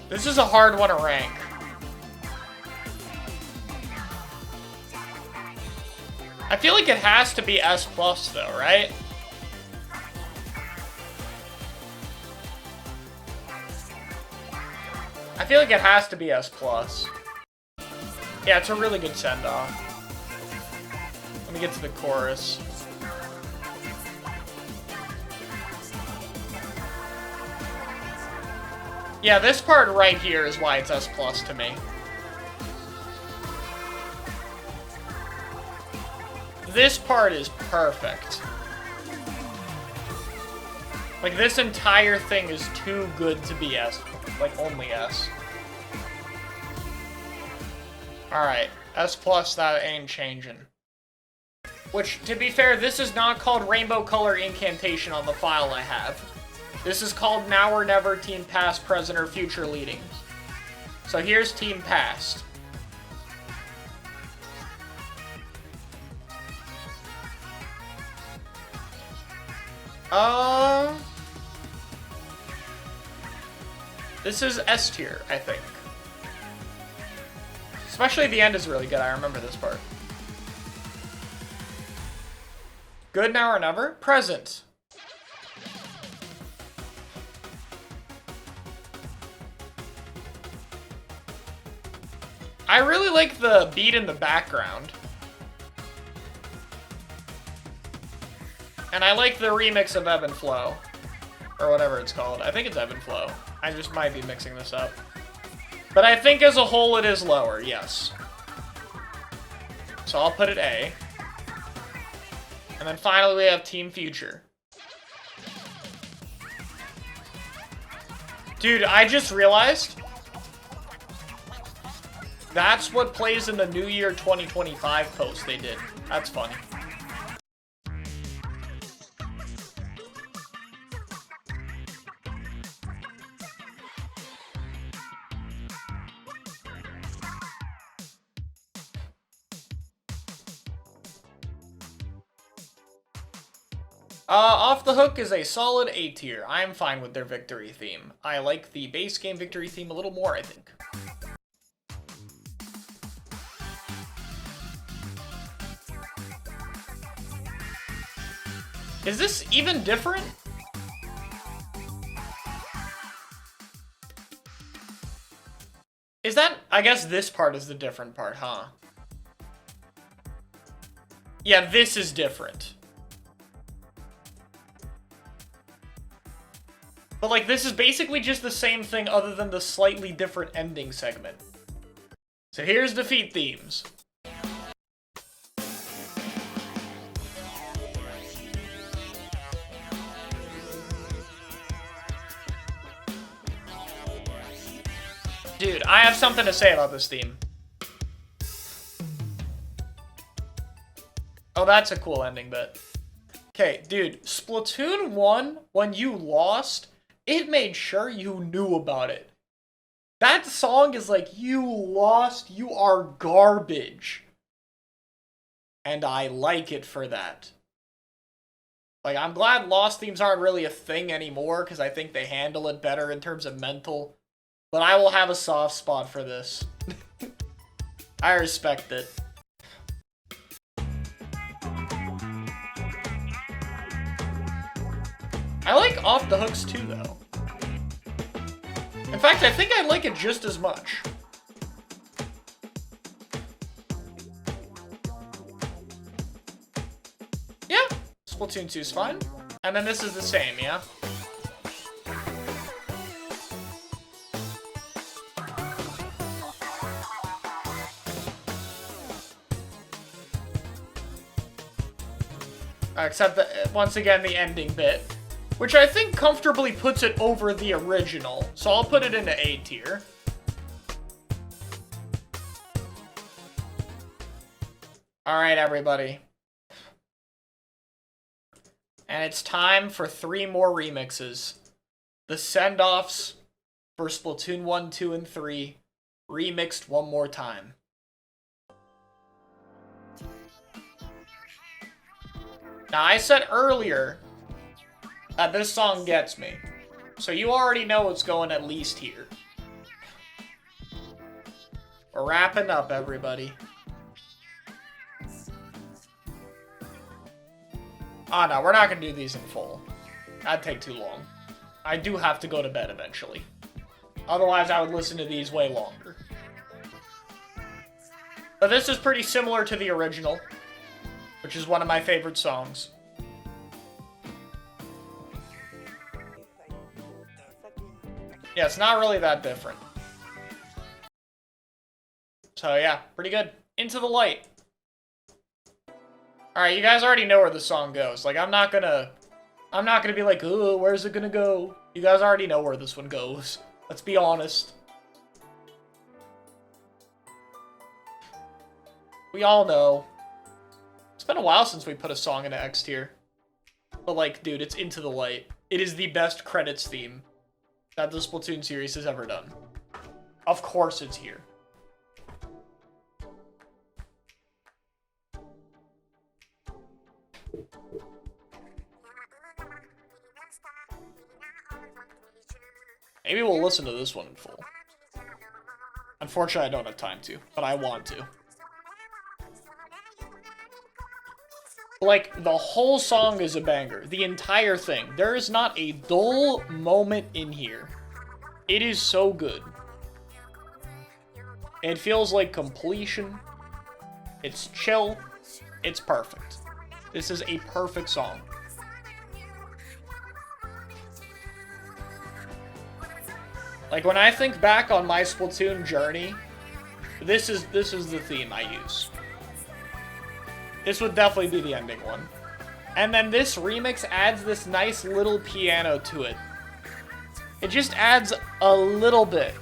This is a hard one to rank. I feel like it has to be S+, though, right? I feel like it has to be S+. Yeah, it's a really good send-off. Let me get to the chorus. Yeah, this part right here is why it's S+ to me. This part is perfect. Like, this entire thing is too good to be S. Like, only S. Alright, S+, that ain't changing. Which, to be fair, this is not called Rainbow Color Incantation on the file I have. This is called Now or Never, Team Past, Present, or Future Leadings. So here's Team Past. This is S tier, I think. Especially the end is really good, I remember this part. Good Now or Never? Present. I really like the beat in the background. And I like the remix of Ebb and Flow. Or whatever it's called. I think it's Ebb and Flow. I just might be mixing this up. But I think as a whole it is lower, yes. So I'll put it A. And then finally we have Team Future. Dude, I just realized that's what plays in the New Year 2025 post they did. That's funny. Off the Hook is a solid A tier. I'm fine with their victory theme. I like the base game victory theme a little more, I think. Is this even different? Is that... I guess this part is the different part, huh? Yeah, this is different. But, like, this is basically just the same thing other than the slightly different ending segment. So here's defeat themes. Dude, I have something to say about this theme. Oh, that's a cool ending bit. Okay, dude, Splatoon 1, when you lost, it made sure you knew about it. That song is like, you lost, you are garbage. And I like it for that. Like, I'm glad lost themes aren't really a thing anymore, because I think they handle it better in terms of mental. But I will have a soft spot for this. I respect it. I like Off the Hooks too, though. In fact, I think I like it just as much. Yeah, Splatoon 2 is fine. And then this is the same, yeah? Except that, once again, the ending bit. Which I think comfortably puts it over the original. So I'll put it into A tier. Alright, everybody. And it's time for 3 more remixes. The send-offs for Splatoon 1, 2, and 3. remixed one more time. Now, I said earlier that this song gets me, so you already know what's going at least here. We're wrapping up, everybody. Oh no, we're not gonna do these in full. That'd take too long. I do have to go to bed eventually. Otherwise, I would listen to these way longer. But this is pretty similar to the original, which is one of my favorite songs. Yeah, it's not really that different. So yeah, pretty good. Into the Light. Alright, you guys already know where the song goes. Like, I'm not gonna be like, oh, where's it gonna go? You guys already know where this one goes. Let's be honest. We all know. It's been a while since we put a song into X tier. But like, dude, it's Into the Light. It is the best credits theme that the Splatoon series has ever done. Of course it's here. Maybe we'll listen to this one in full. Unfortunately, I don't have time to, but I want to. Like, the whole song is a banger. The entire thing. There is not a dull moment in here. It is so good. It feels like completion. It's chill. It's perfect. This is a perfect song. Like, when I think back on my Splatoon journey, this is the theme I use. This would definitely be the ending one. And then this remix adds this nice little piano to it. It just adds a little bit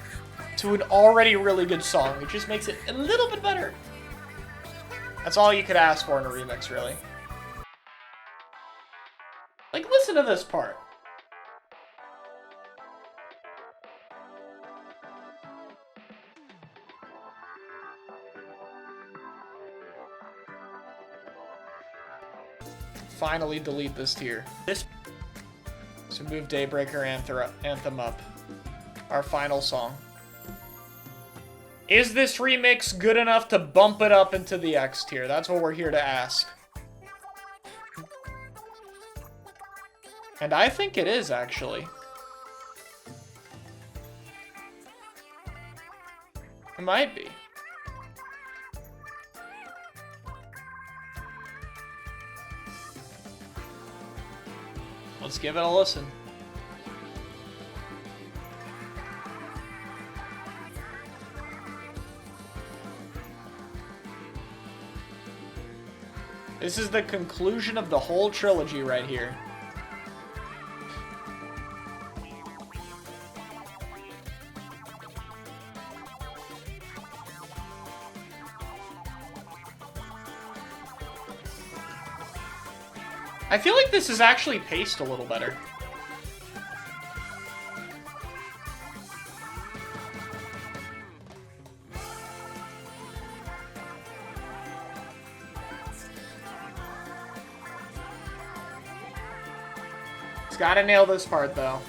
to an already really good song. It just makes it a little bit better. That's all you could ask for in a remix, really. Like, listen to this part. Finally delete this tier. So move Daybreaker Anthem up. Our final song. Is this remix good enough to bump it up into the X tier? That's what we're here to ask. And I think it is, actually. It might be. Let's give it a listen. This is the conclusion of the whole trilogy right here. I feel like this is actually paced a little better. It's gotta nail this part, though.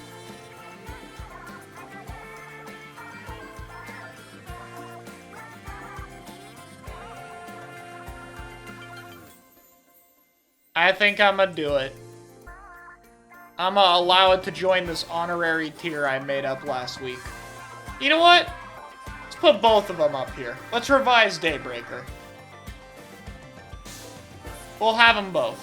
I think I'm gonna do it. I'm gonna allow it to join this honorary tier I made up last week. You know what? Let's put both of them up here. Let's revise Daybreaker. We'll have them both.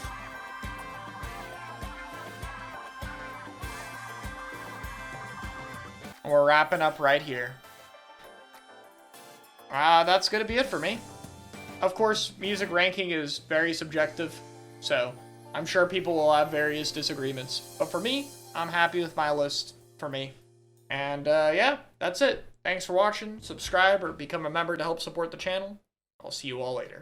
We're wrapping up right here. That's gonna be it for me. Of course, music ranking is very subjective. So, I'm sure people will have various disagreements. But for me, I'm happy with my list for me. And, yeah, that's it. Thanks for watching. Subscribe or become a member to help support the channel. I'll see you all later.